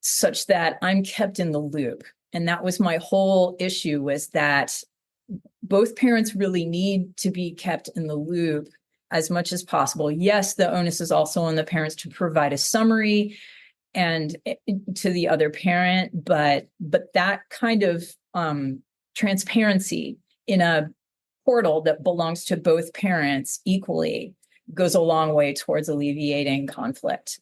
such that I'm kept in the loop. And that was my whole issue, was that both parents really need to be kept in the loop as much as possible. Yes, the onus is also on the parents to provide a summary and to the other parent, but that kind of transparency in a portal that belongs to both parents equally goes a long way towards alleviating conflict.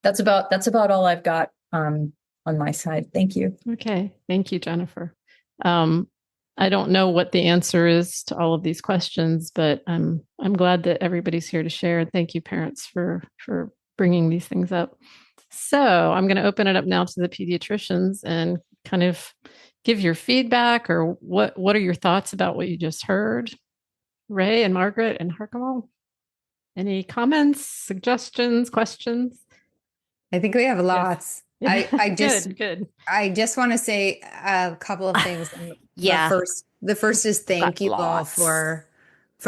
That's about all I've got on my side. Thank you. Okay, thank you, Jennifer. I don't know what the answer is to all of these questions, but I'm glad that everybody's here to share. Thank you, parents, for bringing these things up. So I'm going to open it up now to the pediatricians and kind of give your feedback, or what are your thoughts about what you just heard? Ray and Margaret and Harkamal, any comments, suggestions, questions? I think we have lots. Yes. I just good. I just want to say a couple of things. Yeah. The first is thank you all for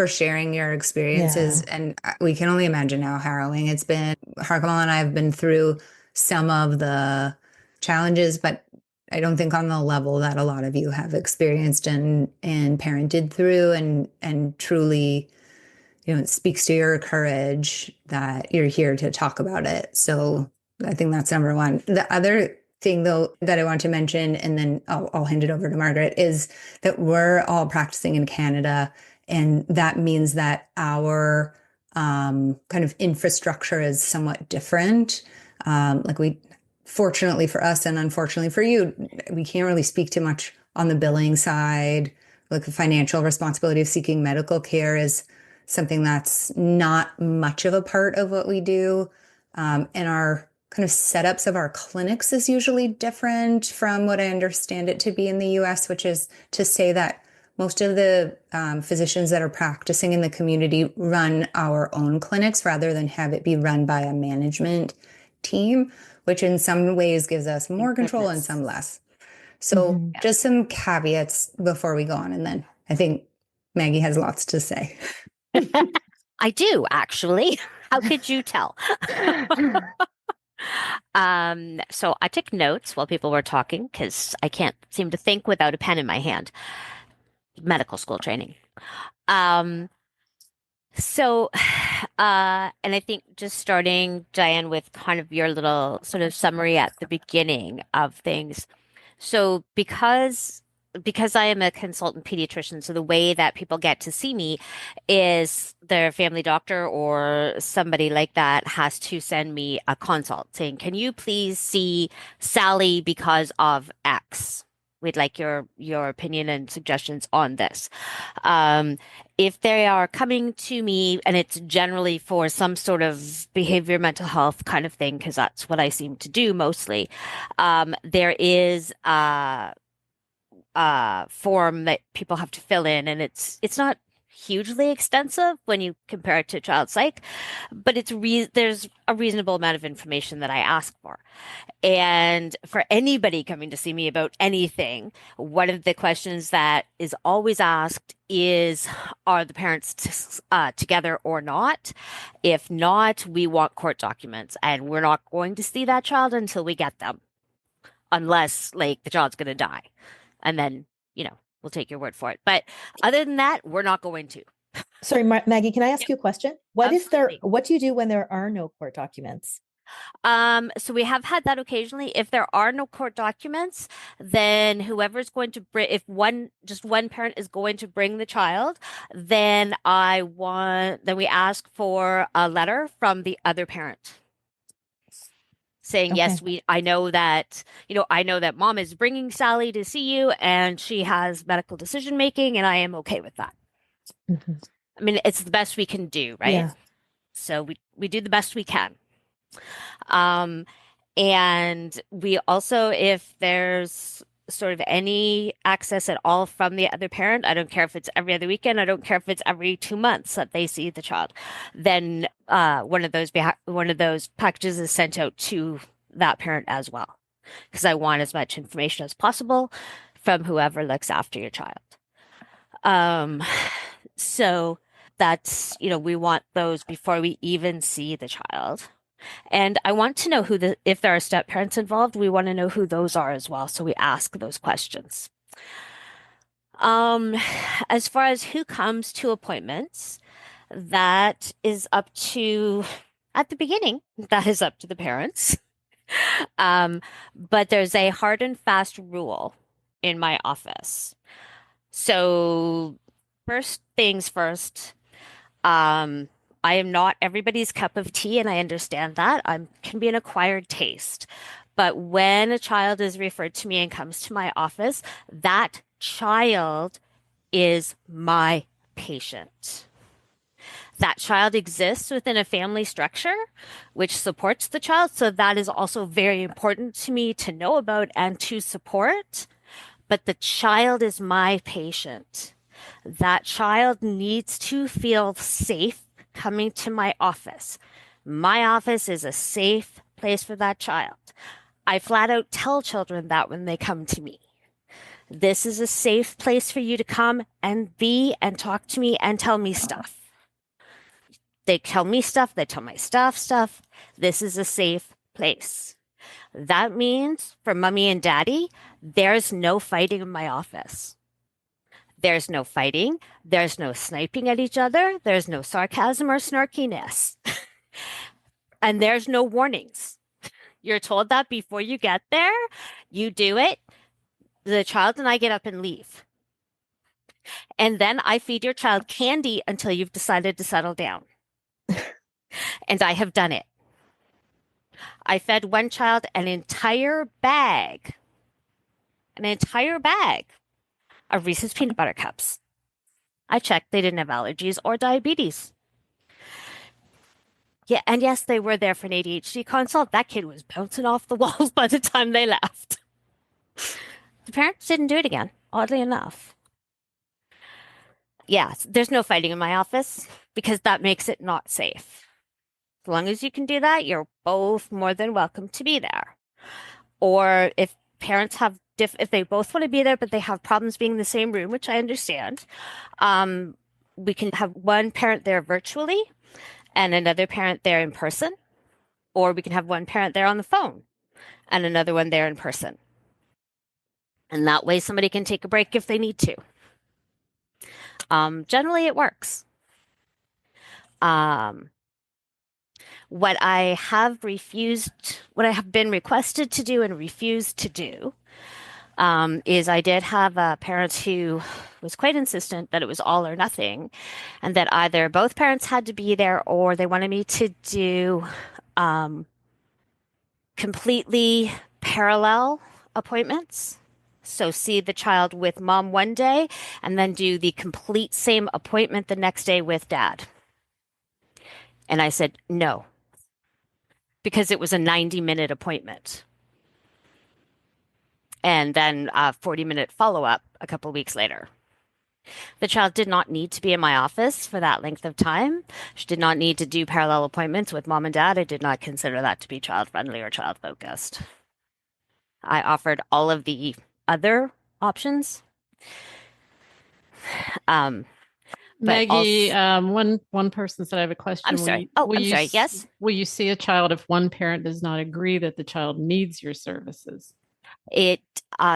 sharing your experiences. Yeah. And we can only imagine how harrowing it's been. Harkamal and I have been through some of the challenges, but I don't think on the level that a lot of you have experienced and parented through, and truly, it speaks to your courage that you're here to talk about it. So I think that's number one. The other thing, though, that I want to mention, and then I'll hand it over to Margaret, is that we're all practicing in Canada, and that means that our kind of infrastructure is somewhat different. Fortunately for us and unfortunately for you, we can't really speak too much on the billing side. Like, the financial responsibility of seeking medical care is something that's not much of a part of what we do. And our kind of setups of our clinics is usually different from what I understand it to be in the US, which is to say that most of the physicians that are practicing in the community run our own clinics rather than have it be run by a management team, which in some ways gives us more control and some less. So just some caveats before we go on. And then I think Maggie has lots to say. I do, actually. How could you tell? So I took notes while people were talking because I can't seem to think without a pen in my hand. Medical school training. So, and I think just starting, Diane, with kind of your little sort of summary at the beginning of things. So because I am a consultant pediatrician, so the way that people get to see me is their family doctor or somebody like that has to send me a consult saying, "Can you please see Sally because of X? We'd like your opinion and suggestions on this." Um, if they are coming to me, and it's generally for some sort of behavior mental health kind of thing, because that's what I seem to do mostly, there is form that people have to fill in, and it's not hugely extensive when you compare it to child psych, but there's a reasonable amount of information that I ask for. And for anybody coming to see me about anything, one of the questions that is always asked is, are the parents together or not? If not, we want court documents, and we're not going to see that child until we get them, unless like the child's going to die. And then, we'll take your word for it. But other than that, we're not going to. Sorry, Maggie, can I ask you a question? What do you do when there are no court documents? So we have had that occasionally. If there are no court documents, then whoever's going to bring, if just one parent is going to bring the child, then we ask for a letter from the other parent saying, yes, I know that mom is bringing Sally to see you and she has medical decision making, and I am okay with that. Mm-hmm. I mean, it's the best we can do, right? Yeah. So we do the best we can. And we also, if there's sort of any access at all from the other parent, I don't care if it's every other weekend, I don't care if it's every 2 months that they see the child, then one of those packages is sent out to that parent as well, because I want as much information as possible from whoever looks after your child. So that's, we want those before we even see the child. And I want to know if there are step parents involved, we want to know who those are as well. So we ask those questions. As far as who comes to appointments, that is up to, at the beginning, that is up to the parents. But there's a hard and fast rule in my office. So first things first, I am not everybody's cup of tea, and I understand that. Can be an acquired taste. But when a child is referred to me and comes to my office, that child is my patient. That child exists within a family structure which supports the child. So that is also very important to me to know about and to support. But the child is my patient. That child needs to feel safe coming to my office. My office is a safe place for that child. I flat out tell children that when they come to me. This is a safe place for you to come and be and talk to me and tell me stuff. They tell me stuff, they tell my staff stuff. This is a safe place. That means for mommy and daddy, there's no fighting in my office. There's no fighting. There's no sniping at each other. There's no sarcasm or snarkiness. And there's no warnings. You're told that before you get there. You do it. The child and I get up and leave. And then I feed your child candy until you've decided to settle down. And I have done it. I fed one child an entire bag of Reese's peanut butter cups. I checked, they didn't have allergies or diabetes. Yeah, and yes, they were there for an ADHD consult. That kid was bouncing off the walls by the time they left. The parents didn't do it again, oddly enough. Yeah, there's no fighting in my office because that makes it not safe. As long as you can do that, you're both more than welcome to be there. Or if parents have if they both want to be there, but they have problems being in the same room, which I understand, we can have one parent there virtually and another parent there in person, or we can have one parent there on the phone and another one there in person. And that way somebody can take a break if they need to. Generally, it works. Um, what I have been requested to do and refused to do, is I did have a parent who was quite insistent that it was all or nothing, and that either both parents had to be there or they wanted me to do completely parallel appointments. So see the child with mom one day and then do the complete same appointment the next day with dad. And I said, no, because it was a 90-minute appointment. And then a 40-minute follow-up a couple of weeks later. The child did not need to be in my office for that length of time. She did not need to do parallel appointments with mom and dad. I did not consider that to be child-friendly or child-focused. I offered all of the other options. Maggie, one person said, I have a question. I'm sorry. I'm sorry. Yes. Will you see a child if one parent does not agree that the child needs your services? It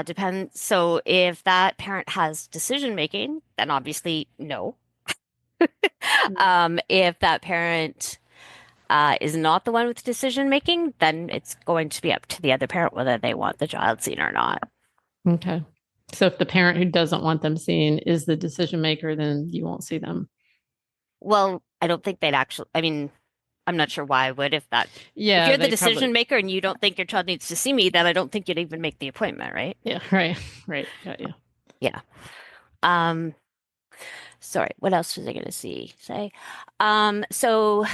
depends. So if that parent has decision making, then obviously no. If that parent is not the one with decision making, then it's going to be up to the other parent whether they want the child seen or not. Okay. So if the parent who doesn't want them seen is the decision maker, then you won't see them. Well, I don't think they'd actually, I mean, I'm not sure why I would if Yeah, you're the decision maker and you don't think your child needs to see me, then I don't think you'd even make the appointment, right? Yeah, right. Got you. Yeah. Sorry, what else was I going to say? So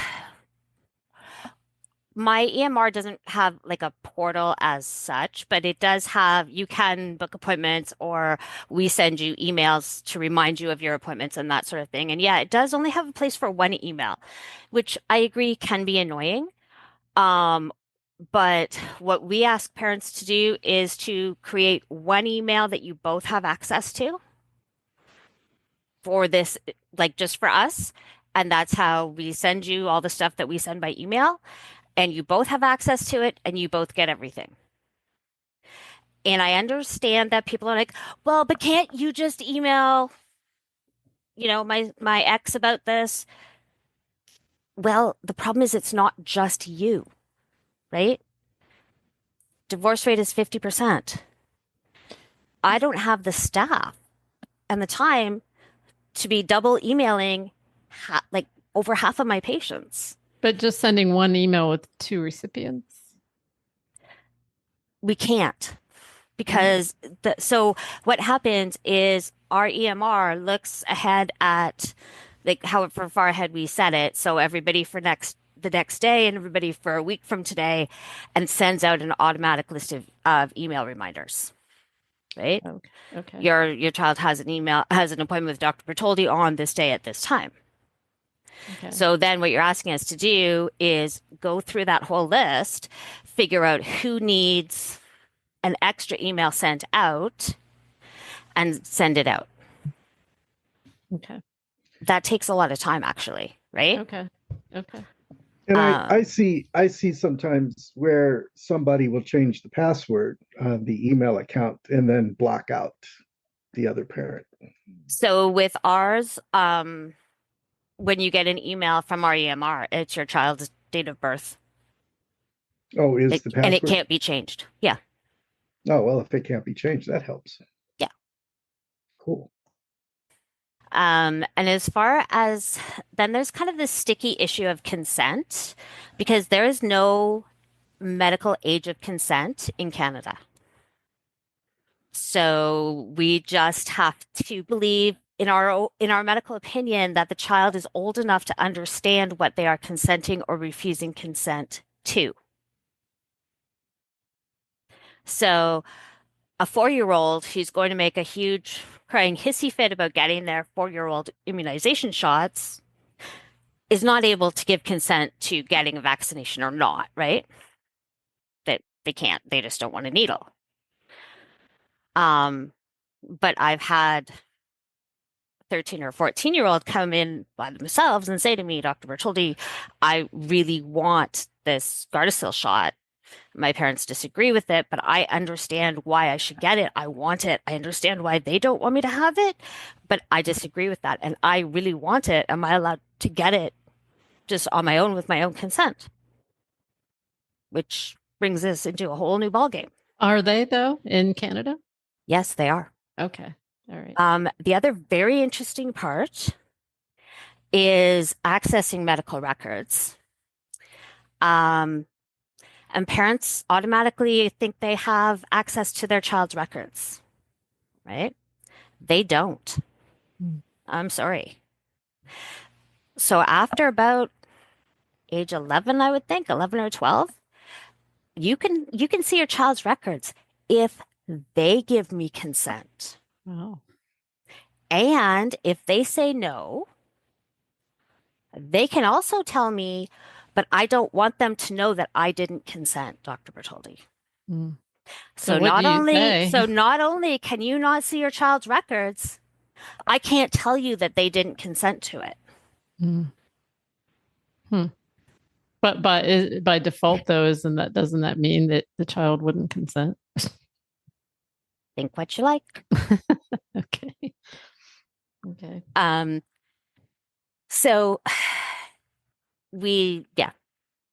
my EMR doesn't have like a portal as such, but it does have, you can book appointments or we send you emails to remind you of your appointments and that sort of thing. And yeah, it does only have a place for one email, which I agree can be annoying. But what we ask parents to do is to create one email that you both have access to for this, like just for us. And that's how we send you all the stuff that we send by email. And you both have access to it and you both get everything. And I understand that people are like, well, but can't you just email, my ex about this? Well, the problem is it's not just you, right? Divorce rate is 50%. I don't have the staff and the time to be double emailing like over half of my patients. But just sending one email with two recipients? We can't, because so what happens is our EMR looks ahead at like however far ahead we set it. So everybody for the next day and everybody for a week from today, and sends out an automatic list of email reminders. Right? Okay. Your child has an appointment with Dr. Bertoldi on this day at this time. Okay. So then what you're asking us to do is go through that whole list, figure out who needs an extra email sent out, and send it out. Okay. That takes a lot of time, actually, right? Okay. And I see sometimes where somebody will change the password on the email account and then block out the other parent. So with ours, when you get an email from our EMR, it's your child's date of birth. Oh, the password? And it can't be changed. Yeah. Oh, well, if it can't be changed, that helps. Yeah. Cool. And as far as then there's kind of this sticky issue of consent, because there is no medical age of consent in Canada. So we just have to believe in our medical opinion that the child is old enough to understand what they are consenting or refusing consent to. So a 4-year-old who's going to make a huge crying hissy fit about getting their 4-year-old immunization shots is not able to give consent to getting a vaccination or not, right? That they can't, they just don't want a needle. But I've had 13 or 14-year-old come in by themselves and say to me, Dr. Bertoldi, I really want this Gardasil shot. My parents disagree with it, but I understand why I should get it. I want it. I understand why they don't want me to have it, but I disagree with that. And I really want it. Am I allowed to get it just on my own with my own consent, which brings us into a whole new ballgame. Are they though in Canada? Yes, they are. Okay. All right. The other very interesting part is accessing medical records. And parents automatically think they have access to their child's records, right? They don't. I'm sorry. So after about age 11, I would think, 11 or 12, you can see your child's records if they give me consent. Wow. And if they say no, they can also tell me, but I don't want them to know that I didn't consent, Dr. Bertoldi. Mm. So what not do you only say? not only can you not see your child's records, I can't tell you that they didn't consent to it. Mm. But by default, though, doesn't that mean that the child wouldn't consent? Think what you like. Okay. Okay. So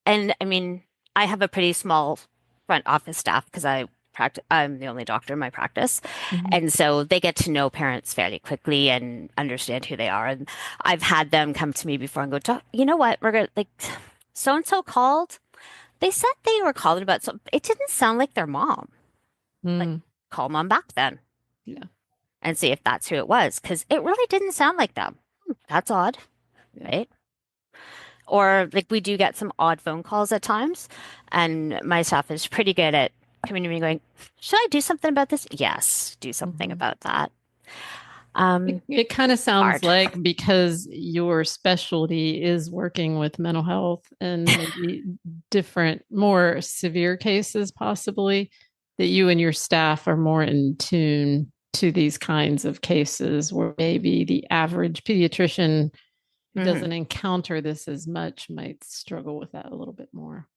and I mean, I have a pretty small front office staff because I'm the only doctor in my practice. Mhm. And so they get to know parents fairly quickly and understand who they are. And I've had them come to me before and go, you know what, Margaret, like so-and-so called. They said they were calling about something. It didn't sound like their mom. Like, call mom back then. Yeah. And see if that's who it was. Because it really didn't sound like them. That's odd. Yeah. Right? Or like we do get some odd phone calls at times. And my staff is pretty good at coming to me going, should I do something about this? Yes, do something about that. It kind of sounds hard. like because your specialty is working with mental health and maybe different, more severe cases, possibly, that you and your staff are more in tune to these kinds of cases where maybe the average pediatrician who doesn't encounter this as much might struggle with that a little bit more.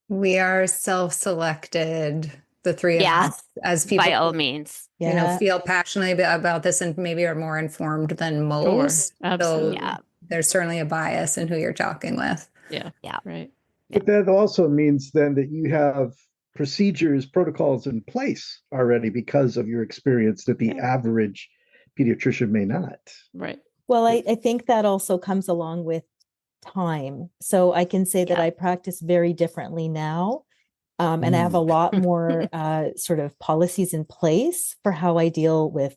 We are self-selected, the three of us, as people by all means. you know, feel passionately about this and maybe are more informed than most. Absolutely. So there's certainly a bias in who you're talking with. Yeah. Right. But that also means then that you have procedures, protocols in place already because of your experience that the average pediatrician may not. Right. Well, I think that also comes along with time. So I can say that I practice very differently now. And I have a lot more sort of policies in place for how I deal with,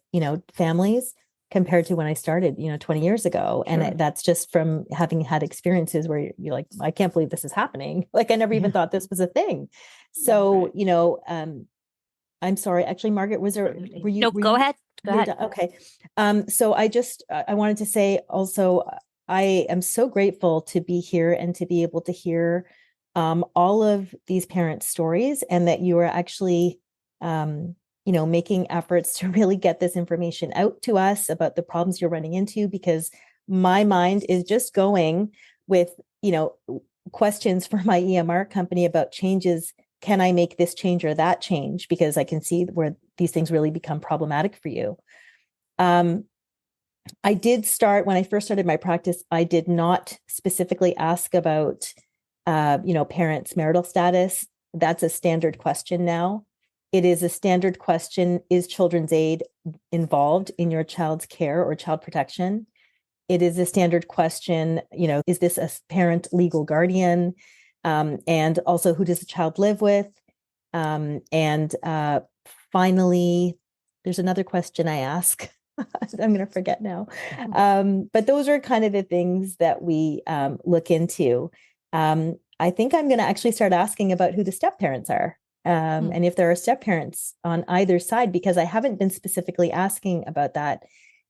families compared to when I started, 20 years ago. Sure. And that's just from having had experiences where you're like, I can't believe this is happening. Like, I never even thought this was a thing. So, I'm sorry, actually, Margaret, were you? No, go ahead. Go ahead. Okay. So I wanted to say also, I am so grateful to be here and to be able to hear all of these parents' stories, and that you are actually, making efforts to really get this information out to us about the problems you're running into, because my mind is just going with, questions for my EMR company about changes. Can I make this change or that change? Because I can see where these things really become problematic for you. I did start, when I first started my practice, I did not specifically ask about parents' marital status. That's a standard question now. It is a standard question. Is Children's Aid involved in your child's care or child protection? It is a standard question, is this a parent legal guardian? And also, who does the child live with? And finally, there's another question I ask. I'm going to forget now. But those are kind of the things that we look into. I think I'm going to actually start asking about who the step parents are, and if there are step parents on either side, because I haven't been specifically asking about that.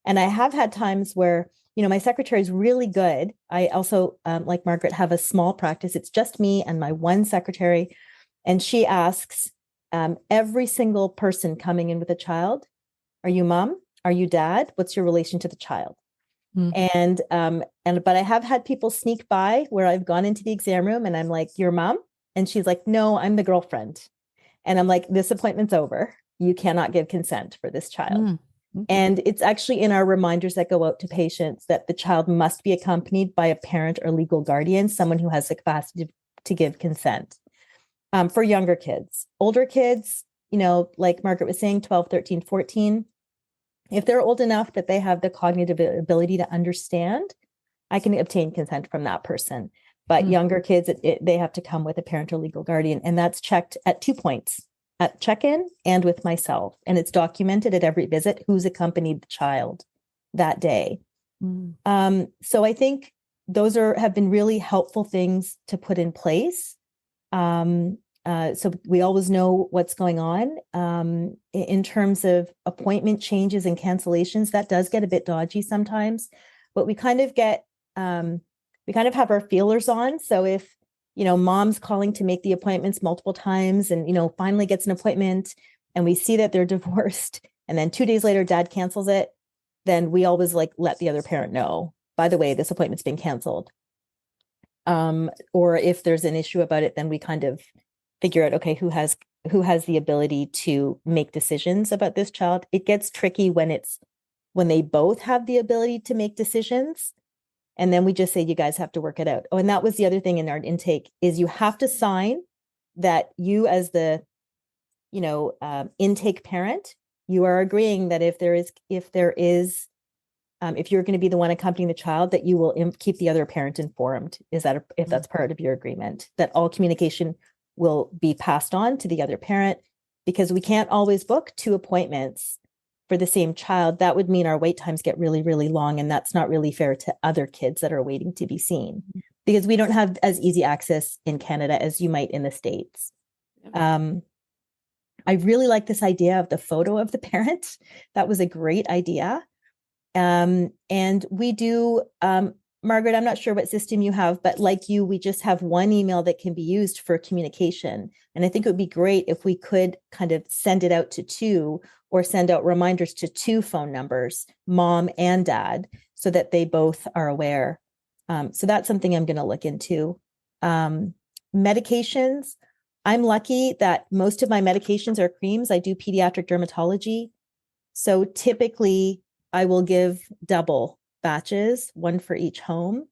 And I have had times where, my secretary is really good. I also, like Margaret, have a small practice. It's just me and my one secretary. And she asks every single person coming in with a child, are you mom? Are you dad? What's your relation to the child? But I have had people sneak by where I've gone into the exam room and I'm like, your mom? And she's like, no, I'm the girlfriend. And I'm like, this appointment's over. You cannot give consent for this child. And it's actually in our reminders that go out to patients that the child must be accompanied by a parent or legal guardian, someone who has the capacity to give consent. For younger kids. Older kids, like Margaret was saying, 12, 13, 14, if they're old enough that they have the cognitive ability to understand, I can obtain consent from that person. But younger kids, they have to come with a parent or legal guardian. And that's checked at 2 points, at check-in and with myself. And it's documented at every visit who's accompanied the child that day. So I think those have been really helpful things to put in place. So we always know what's going on. In terms of appointment changes and cancellations, that does get a bit dodgy sometimes, but we kind of have our feelers on. So if, mom's calling to make the appointments multiple times and, finally gets an appointment and we see that they're divorced and then 2 days later dad cancels it, then we always let the other parent know, by the way, this appointment's been canceled. Or if there's an issue about it, then we kind of figure out, okay, who has the ability to make decisions about this child. It gets tricky when they both have the ability to make decisions. And then we just say, you guys have to work it out. Oh, and that was the other thing in our intake is you have to sign that you as the, intake parent, you are agreeing that if you're going to be the one accompanying the child, that you will keep the other parent informed. If that's part of your agreement, that all communication will be passed on to the other parent, because we can't always book 2 appointments for the same child. That would mean our wait times get really, really long. And that's not really fair to other kids that are waiting to be seen, because we don't have as easy access in Canada as you might in the States. I really like this idea of the photo of the parent. That was a great idea. And we do, Margaret, I'm not sure what system you have, but like you, we just have one email that can be used for communication. And I think it would be great if we could kind of send it out to 2 or send out reminders to 2 phone numbers, mom and dad, so that they both are aware. So that's something I'm going to look into. Medications. I'm lucky that most of my medications are creams. I do pediatric dermatology. So typically I will give double batches, 1 for each home.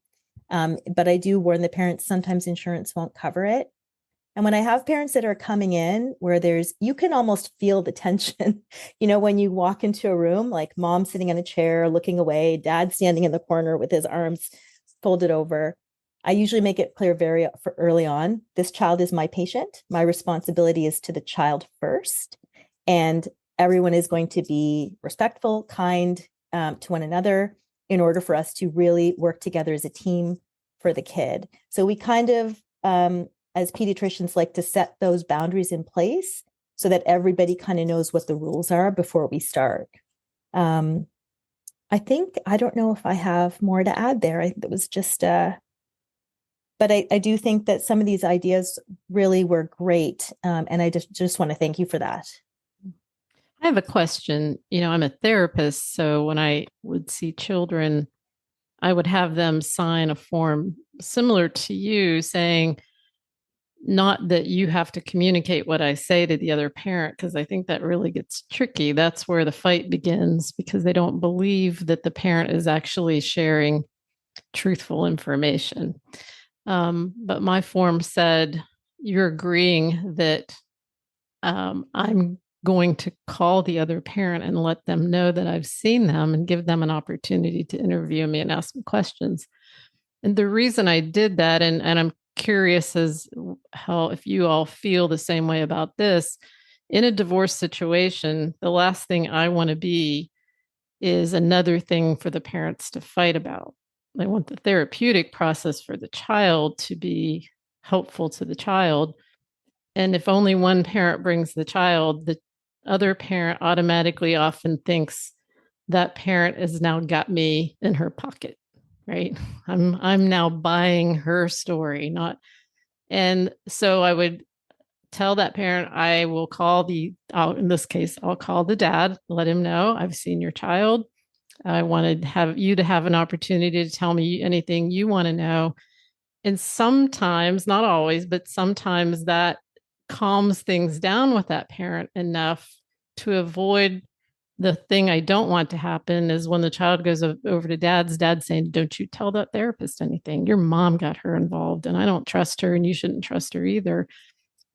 But I do warn the parents, sometimes insurance won't cover it. And when I have parents that are coming in where you can almost feel the tension, when you walk into a room, like mom sitting in a chair, looking away, dad standing in the corner with his arms folded over. I usually make it clear very early on, this child is my patient. My responsibility is to the child first. And everyone is going to be respectful, kind to one another in order for us to really work together as a team for the kid. So we kind of, as pediatricians, like to set those boundaries in place so that everybody kind of knows what the rules are before we start. I don't know if I have more to add there. I think it was just, but I do think that some of these ideas really were great. And I just want to thank you for that. I have a question. I'm a therapist, so when I would see children, I would have them sign a form similar to you saying, not that you have to communicate what I say to the other parent, because I think that really gets tricky. That's where the fight begins, because they don't believe that the parent is actually sharing truthful information. But my form said, you're agreeing that I'm going to call the other parent and let them know that I've seen them and give them an opportunity to interview me and ask me questions. And the reason I did that, and I'm curious as how, if you all feel the same way about this, in a divorce situation, the last thing I want to be is another thing for the parents to fight about. I want the therapeutic process for the child to be helpful to the child. And if only one parent brings the child, the other parent automatically often thinks that parent has now got me in her pocket, right? I'm now buying her story, and so I would tell that parent, I will call in this case, I'll call the dad, let him know I've seen your child. I wanted you to have an opportunity to tell me anything you want to know. And sometimes, not always, but sometimes that calms things down with that parent enough to avoid The thing I don't want to happen is when the child goes over to dad's saying, don't you tell that therapist anything. Your mom got her involved and I don't trust her and you shouldn't trust her either.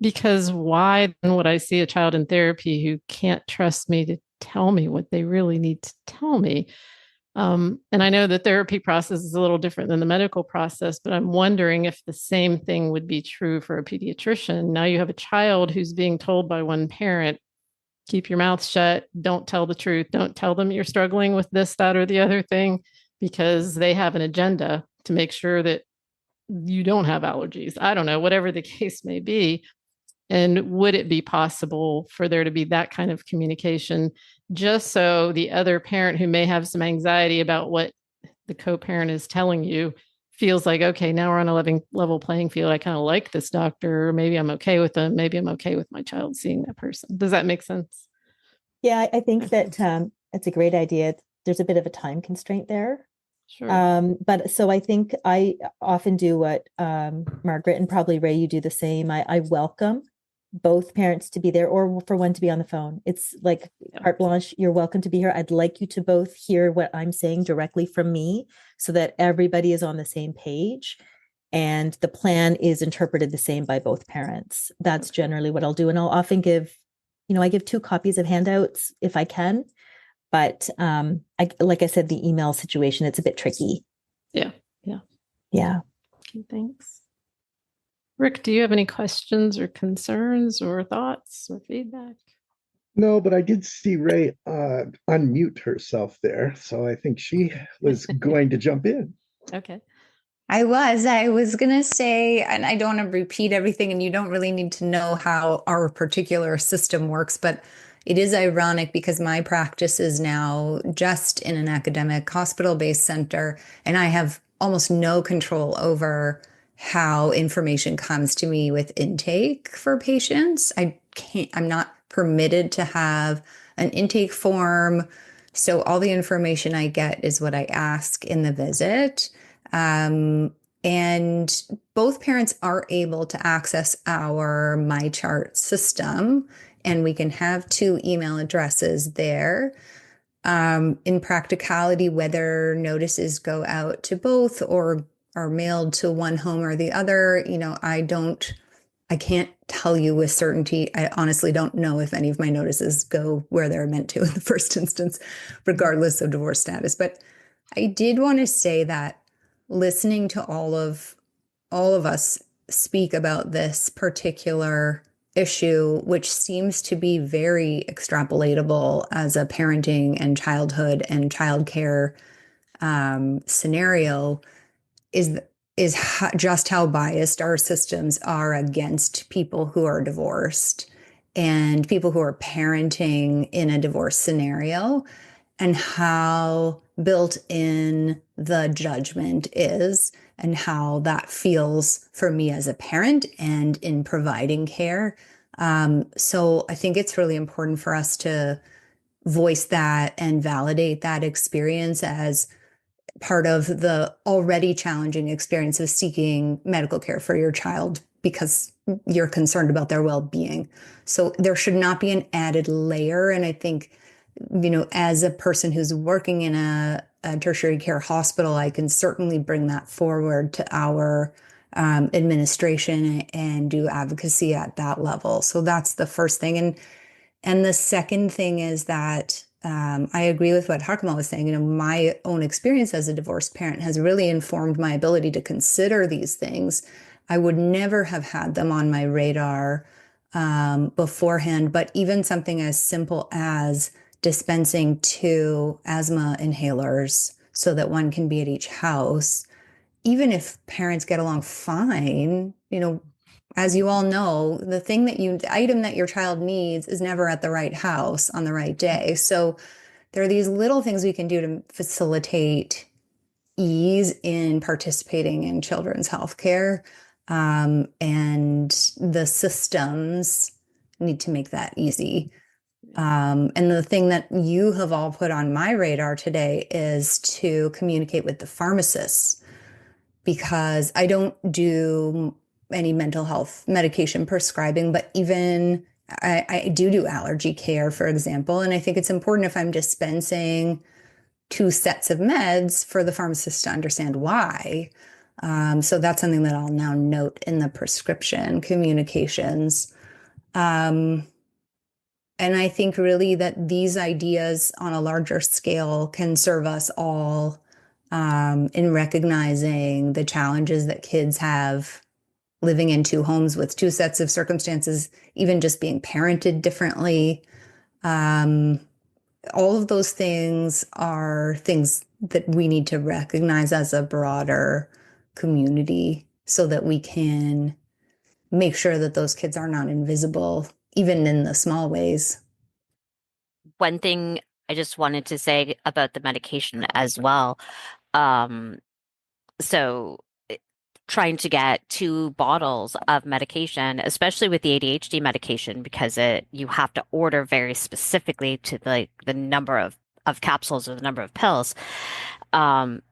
Because why then would I see a child in therapy who can't trust me to tell me what they really need to tell me? And I know the therapy process is a little different than the medical process, but I'm wondering if the same thing would be true for a pediatrician. Now you have a child who's being told by one parent, keep your mouth shut, don't tell the truth, don't tell them you're struggling with this, that, or the other thing, because they have an agenda to make sure that you don't have allergies. I don't know, whatever the case may be. And would it be possible for there to be that kind of communication, just so the other parent who may have some anxiety about what the co-parent is telling you feels like, okay, now we're on a level playing field. I kind of like this doctor. Maybe I'm okay with them. Maybe I'm okay with my child seeing that person. Does that make sense? Yeah, I think that it's a great idea. There's a bit of a time constraint there. Sure. But so I think I often do what Margaret and probably Ray, you do the same. I welcome both parents to be there or for one to be on the phone. It's like carte blanche. You're welcome to be here. I'd like you to both hear what I'm saying directly from me so that everybody is on the same page and the plan is interpreted the same by both parents. That's generally what I'll do. And I'll often give, I give 2 copies of handouts if I can. But like I said, the email situation, it's a bit tricky. Yeah. Okay, thanks. Rick, do you have any questions or concerns or thoughts or feedback? No, but I did see Ray unmute herself there. So I think she was going to jump in. Okay. I was going to say, and I don't want to repeat everything, and you don't really need to know how our particular system works, but it is ironic because my practice is now just in an academic hospital-based center, and I have almost no control over how information comes to me with intake for patients. I'm not permitted to have an intake form. So all the information I get is what I ask in the visit. And both parents are able to access our MyChart system, and we can have 2 email addresses there. In practicality, whether notices go out to both or are mailed to one home or the other, I can't tell you with certainty. I honestly don't know if any of my notices go where they're meant to in the first instance, regardless of divorce status. But I did want to say that listening to all of us speak about this particular issue, which seems to be very extrapolatable as a parenting and childhood and childcare scenario, is just how biased our systems are against people who are divorced and people who are parenting in a divorce scenario, and how built in the judgment is, and how that feels for me as a parent and in providing care. So I think it's really important for us to voice that and validate that experience as part of the already challenging experience of seeking medical care for your child because you're concerned about their well-being. So there should not be an added layer. And I think, as a person who's working in a tertiary care hospital, I can certainly bring that forward to our administration and do advocacy at that level. So that's the first thing. And the second thing is that I agree with what Harkema was saying. My own experience as a divorced parent has really informed my ability to consider these things. I would never have had them on my radar beforehand, but even something as simple as dispensing 2 asthma inhalers so that one can be at each house, even if parents get along fine, as you all know, the item that your child needs is never at the right house on the right day. So there are these little things we can do to facilitate ease in participating in children's healthcare. And the systems need to make that easy. And the thing that you have all put on my radar today is to communicate with the pharmacists, because I don't do any mental health medication prescribing, but even I do allergy care, for example. And I think it's important if I'm dispensing 2 sets of meds for the pharmacist to understand why. So that's something that I'll now note in the prescription communications. And I think really that these ideas on a larger scale can serve us all in recognizing the challenges that kids have living in 2 homes with 2 sets of circumstances, even just being parented differently. All of those things are things that we need to recognize as a broader community so that we can make sure that those kids are not invisible, even in the small ways. One thing I just wanted to say about the medication as well. Um, so trying to get 2 bottles of medication, especially with the ADHD medication, because you have to order very specifically to the number of capsules or the number of pills. And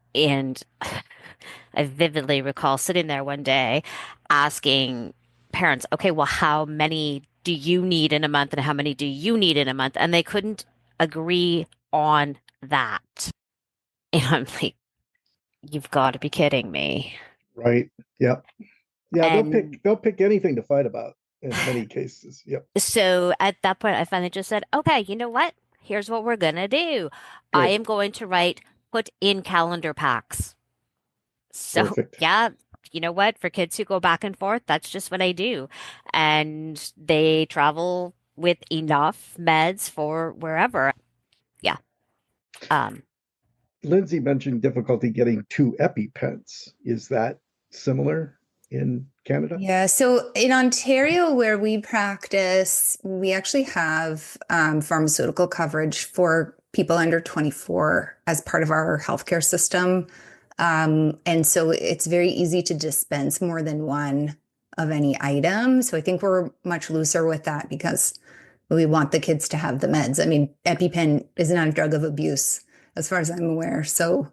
I vividly recall sitting there one day asking parents, okay, well, how many do you need in a month and how many do you need in a month? And they couldn't agree on that. And I'm like, you've got to be kidding me. Right. Yep. Yeah, And they'll pick anything to fight about in many cases. Yep. so at that point, I finally just said, okay, you know what? Here's what we're gonna do. I Good. am going to put in calendar packs. So Perfect. yeah, you know what? For kids who go back and forth, that's just what I do. And they travel with enough meds for wherever. Yeah. Lindsay mentioned difficulty getting 2 EpiPens. Is that similar in Canada? Yeah, so in Ontario, where we practice, we actually have pharmaceutical coverage for people under 24 as part of our healthcare system. And so it's very easy to dispense more than one of any item. So I think we're much looser with that because we want the kids to have the meds. I mean, EpiPen is not a drug of abuse, as far as I'm aware. So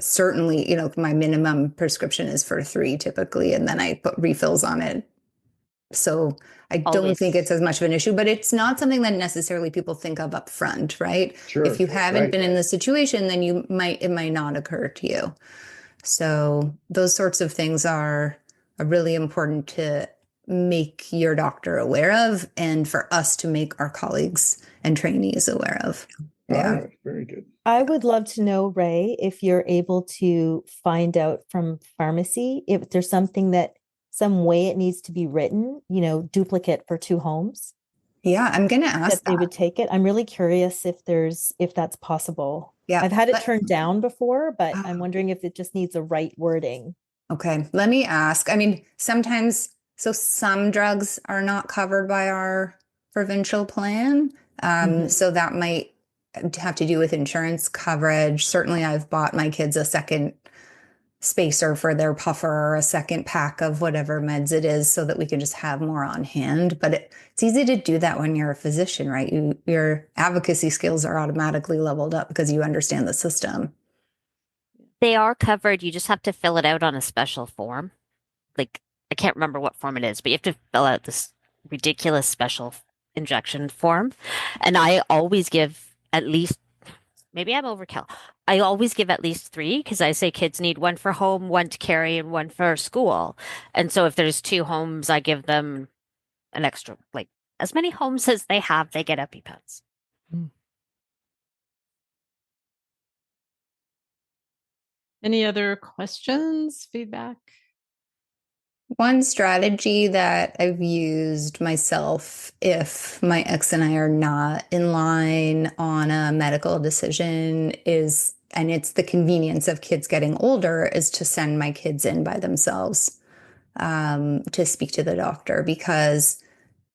certainly, my minimum prescription is for 3 typically, and then I put refills on it. So I don't think it's as much of an issue, but it's not something that necessarily people think of up front, right? Sure. If you haven't been in the situation, then it might not occur to you. So those sorts of things are really important to make your doctor aware of and for us to make our colleagues and trainees aware of. Yeah. All right. Very good. I would love to know, Ray, if you're able to find out from pharmacy if there's some way it needs to be written, duplicate for 2 homes. Yeah, I'm going to ask that they would take it. I'm really curious if that's possible. Yeah. I've had it turned down before, but I'm wondering if it just needs a right wording. Okay, let me ask. I mean, sometimes, so some drugs are not covered by our provincial plan. So that might have to do with insurance coverage. Certainly, I've bought my kids a second spacer for their puffer or a second pack of whatever meds it is so that we can just have more on hand. But it's easy to do that when you're a physician, right? Your advocacy skills are automatically leveled up because you understand the system. They are covered. You just have to fill it out on a special form. Like, I can't remember what form it is, but you have to fill out this ridiculous special injection form. And I always give at least, maybe I'm overkill. I always give at least 3 because I say kids need 1 for home, 1 to carry, and 1 for school. And so if there's 2 homes, I give them an extra, like as many homes as they have, they get EpiPens. Any other questions, feedback? One strategy that I've used myself if my ex and I are not in line on a medical decision is, and it's the convenience of kids getting older, is to send my kids in by themselves to speak to the doctor, because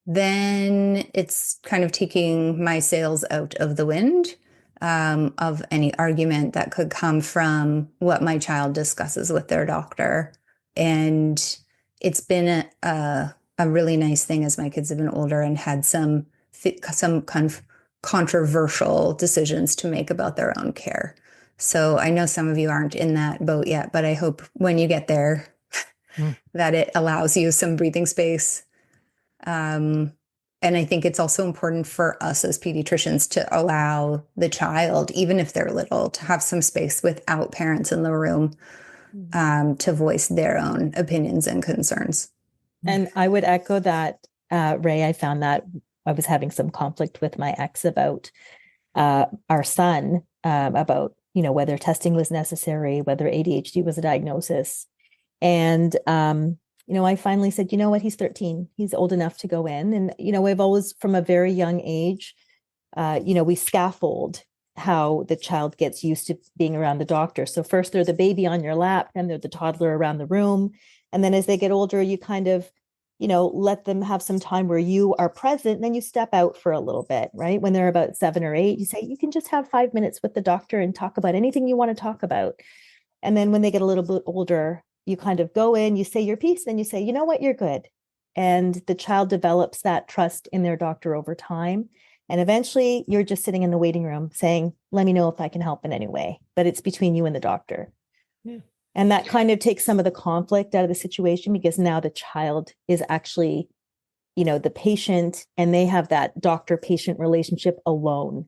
then it's kind of taking my sails out of the wind of any argument that could come from what my child discusses with their doctor. And it's been a really nice thing as my kids have been older and had some kind of controversial decisions to make about their own care. So I know some of you aren't in that boat yet, but I hope when you get there that it allows you some breathing space. And And I think it's also important for us as pediatricians to allow the child, even if they're little, to have some space without parents in the room, to voice their own opinions and concerns. And I would echo that, Ray. I found that I was having some conflict with my ex about our son, about, whether testing was necessary, whether ADHD was a diagnosis. And, I finally said, you know what, he's 13. He's old enough to go in. And, I've always, from a very young age, we scaffold how the child gets used to being around the doctor. So first they're the baby on your lap, then they're the toddler around the room. And then as they get older, you kind of, let them have some time where you are present. And then you step out for a little bit, right? When they're about 7 or 8, you say, you can just have 5 minutes with the doctor and talk about anything you want to talk about. And then when they get a little bit older, you kind of go in, you say your piece, then you say, you know what, you're good. And the child develops that trust in their doctor over time. And eventually you're just sitting in the waiting room saying, let me know if I can help in any way, but it's between you and the doctor. Yeah. And that kind of takes some of the conflict out of the situation, because now the child is actually, the patient, and they have that doctor-patient relationship alone,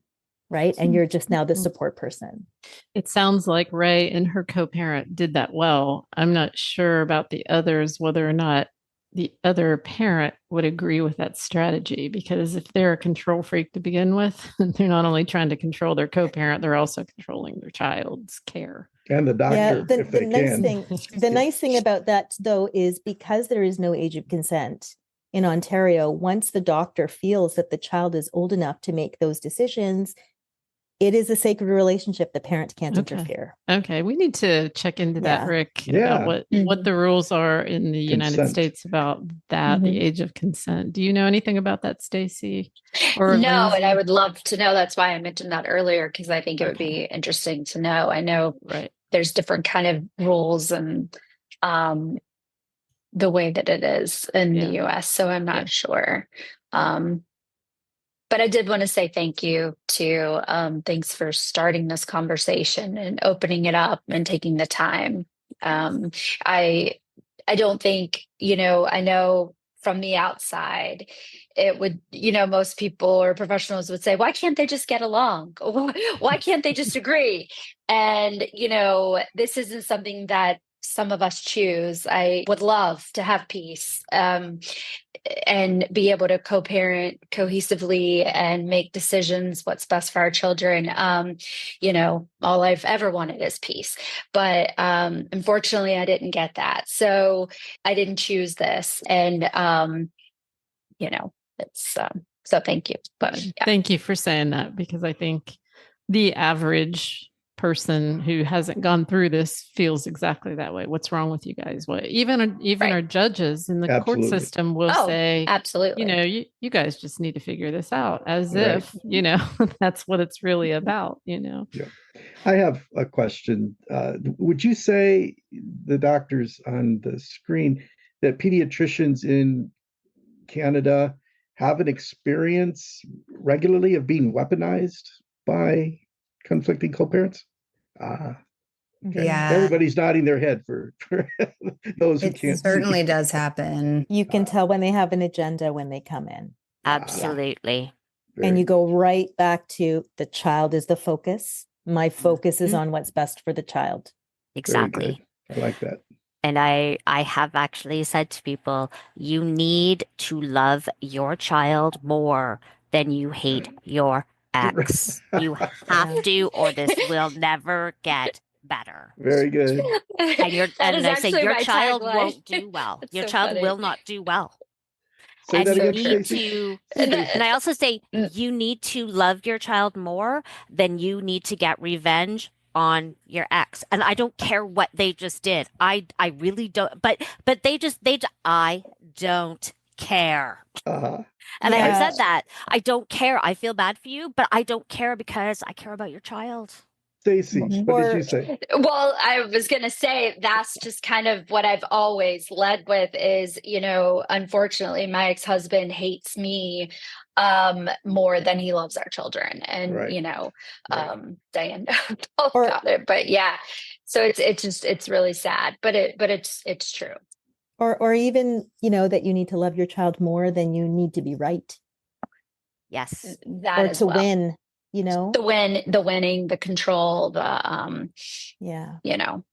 right? And you're just now the support person. It sounds like Ray and her co-parent did that well. I'm not sure about the others, whether or not the other parent would agree with that strategy, because if they're a control freak to begin with, they're not only trying to control their co-parent, they're also controlling their child's care. And the doctor, Yeah, if they can. The nice thing about that, though, is because there is no age of consent in Ontario, once the doctor feels that the child is old enough to make those decisions, it is a sacred relationship. The parent can't interfere. Okay. We need to check into that, Rick, about what the rules are in the United States about that, the age of consent. Do you know anything about that, Stacy? No, and I would love to know. That's why I mentioned that earlier, because I think it would be interesting to know. I know there's different kind of rules and the way that it is in the US, so I'm not sure. But I did want to say thank you to, thanks for starting this conversation and opening it up and taking the time. I don't think, I know from the outside, it would, most people or professionals would say, why can't they just get along? Why can't they just agree? And, this isn't something that some of us choose. I would love to have peace. And be able to co-parent cohesively and make decisions what's best for our children. All I've ever wanted is peace. But unfortunately, I didn't get that. So I didn't choose this. And, it's so thank you. But thank you for saying that, because I think the average person who hasn't gone through this feels exactly that way. What's wrong with you guys? What even our judges in the court system will say, absolutely, you guys just need to figure this out, as if that's what it's really about. Yeah. I have a question. Would you say, the doctors on the screen, that pediatricians in Canada have an experience regularly of being weaponized by conflicting co-parents? Yeah, everybody's nodding their head for those who can't. It certainly does happen. You can tell when they have an agenda when they come in. Absolutely. And you go right back to the child is the focus. My focus is on what's best for the child. Exactly. I like that. And I have actually said to people, you need to love your child more than you hate your ex. You have to, or this will never get better. Very good. And I say your child won't do well. Your child will not do well. Say and that you again, need to, and I also say you need to love your child more than you need to get revenge on your ex. And I don't care what they just did. I really don't. But I don't care. And I have said that. I don't care. I feel bad for you, but I don't care because I care about your child. Stacy, what did you say? Well, I was going to say that's just kind of what I've always led with is, unfortunately, my ex-husband hates me more than he loves our children. And, Diane talked about it, but so it's really sad, but it's true. Or even, that you need to love your child more than you need to be right. Yes. That or as to well. win, you know? The winning, the control, the Yeah. you know.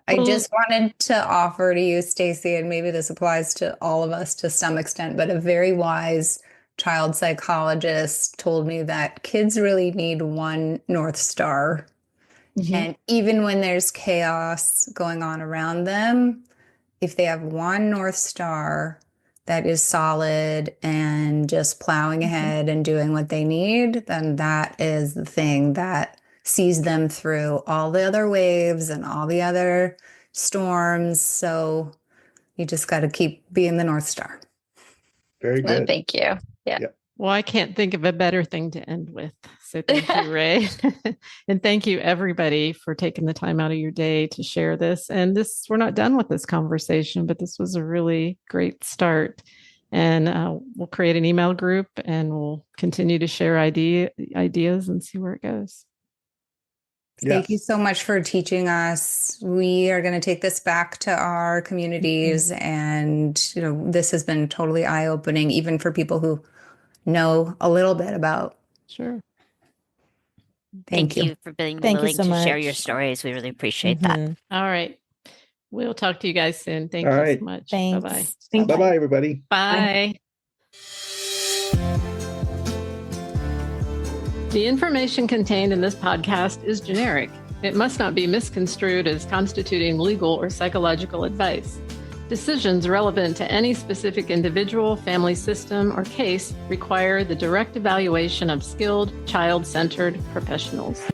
I just wanted to offer to you, Stacy, and maybe this applies to all of us to some extent, but a very wise child psychologist told me that kids really need one North Star. Mhm. And even when there's chaos going on around them, if they have one North Star that is solid and just plowing ahead and doing what they need, then that is the thing that sees them through all the other waves and all the other storms. So you just got to keep being the North Star. Very good. Thank you. Yeah. Well, I can't think of a better thing to end with. So thank you, Ray. And thank you, everybody, for taking the time out of your day to share this. And we're not done with this conversation, but this was a really great start. And we'll create an email group and we'll continue to share ideas and see where it goes. Thank you so much for teaching us. We are going to take this back to our communities, and this has been totally eye-opening, even for people who know a little bit about. Sure. Thank you for being willing to share your stories. We really appreciate that. All right. We'll talk to you guys soon. Thank All you right. so much. Thanks. Bye-bye. Bye-bye, everybody. Bye. The information contained in this podcast is generic. It must not be misconstrued as constituting legal or psychological advice. Decisions relevant to any specific individual, family system, or case require the direct evaluation of skilled, child-centered professionals.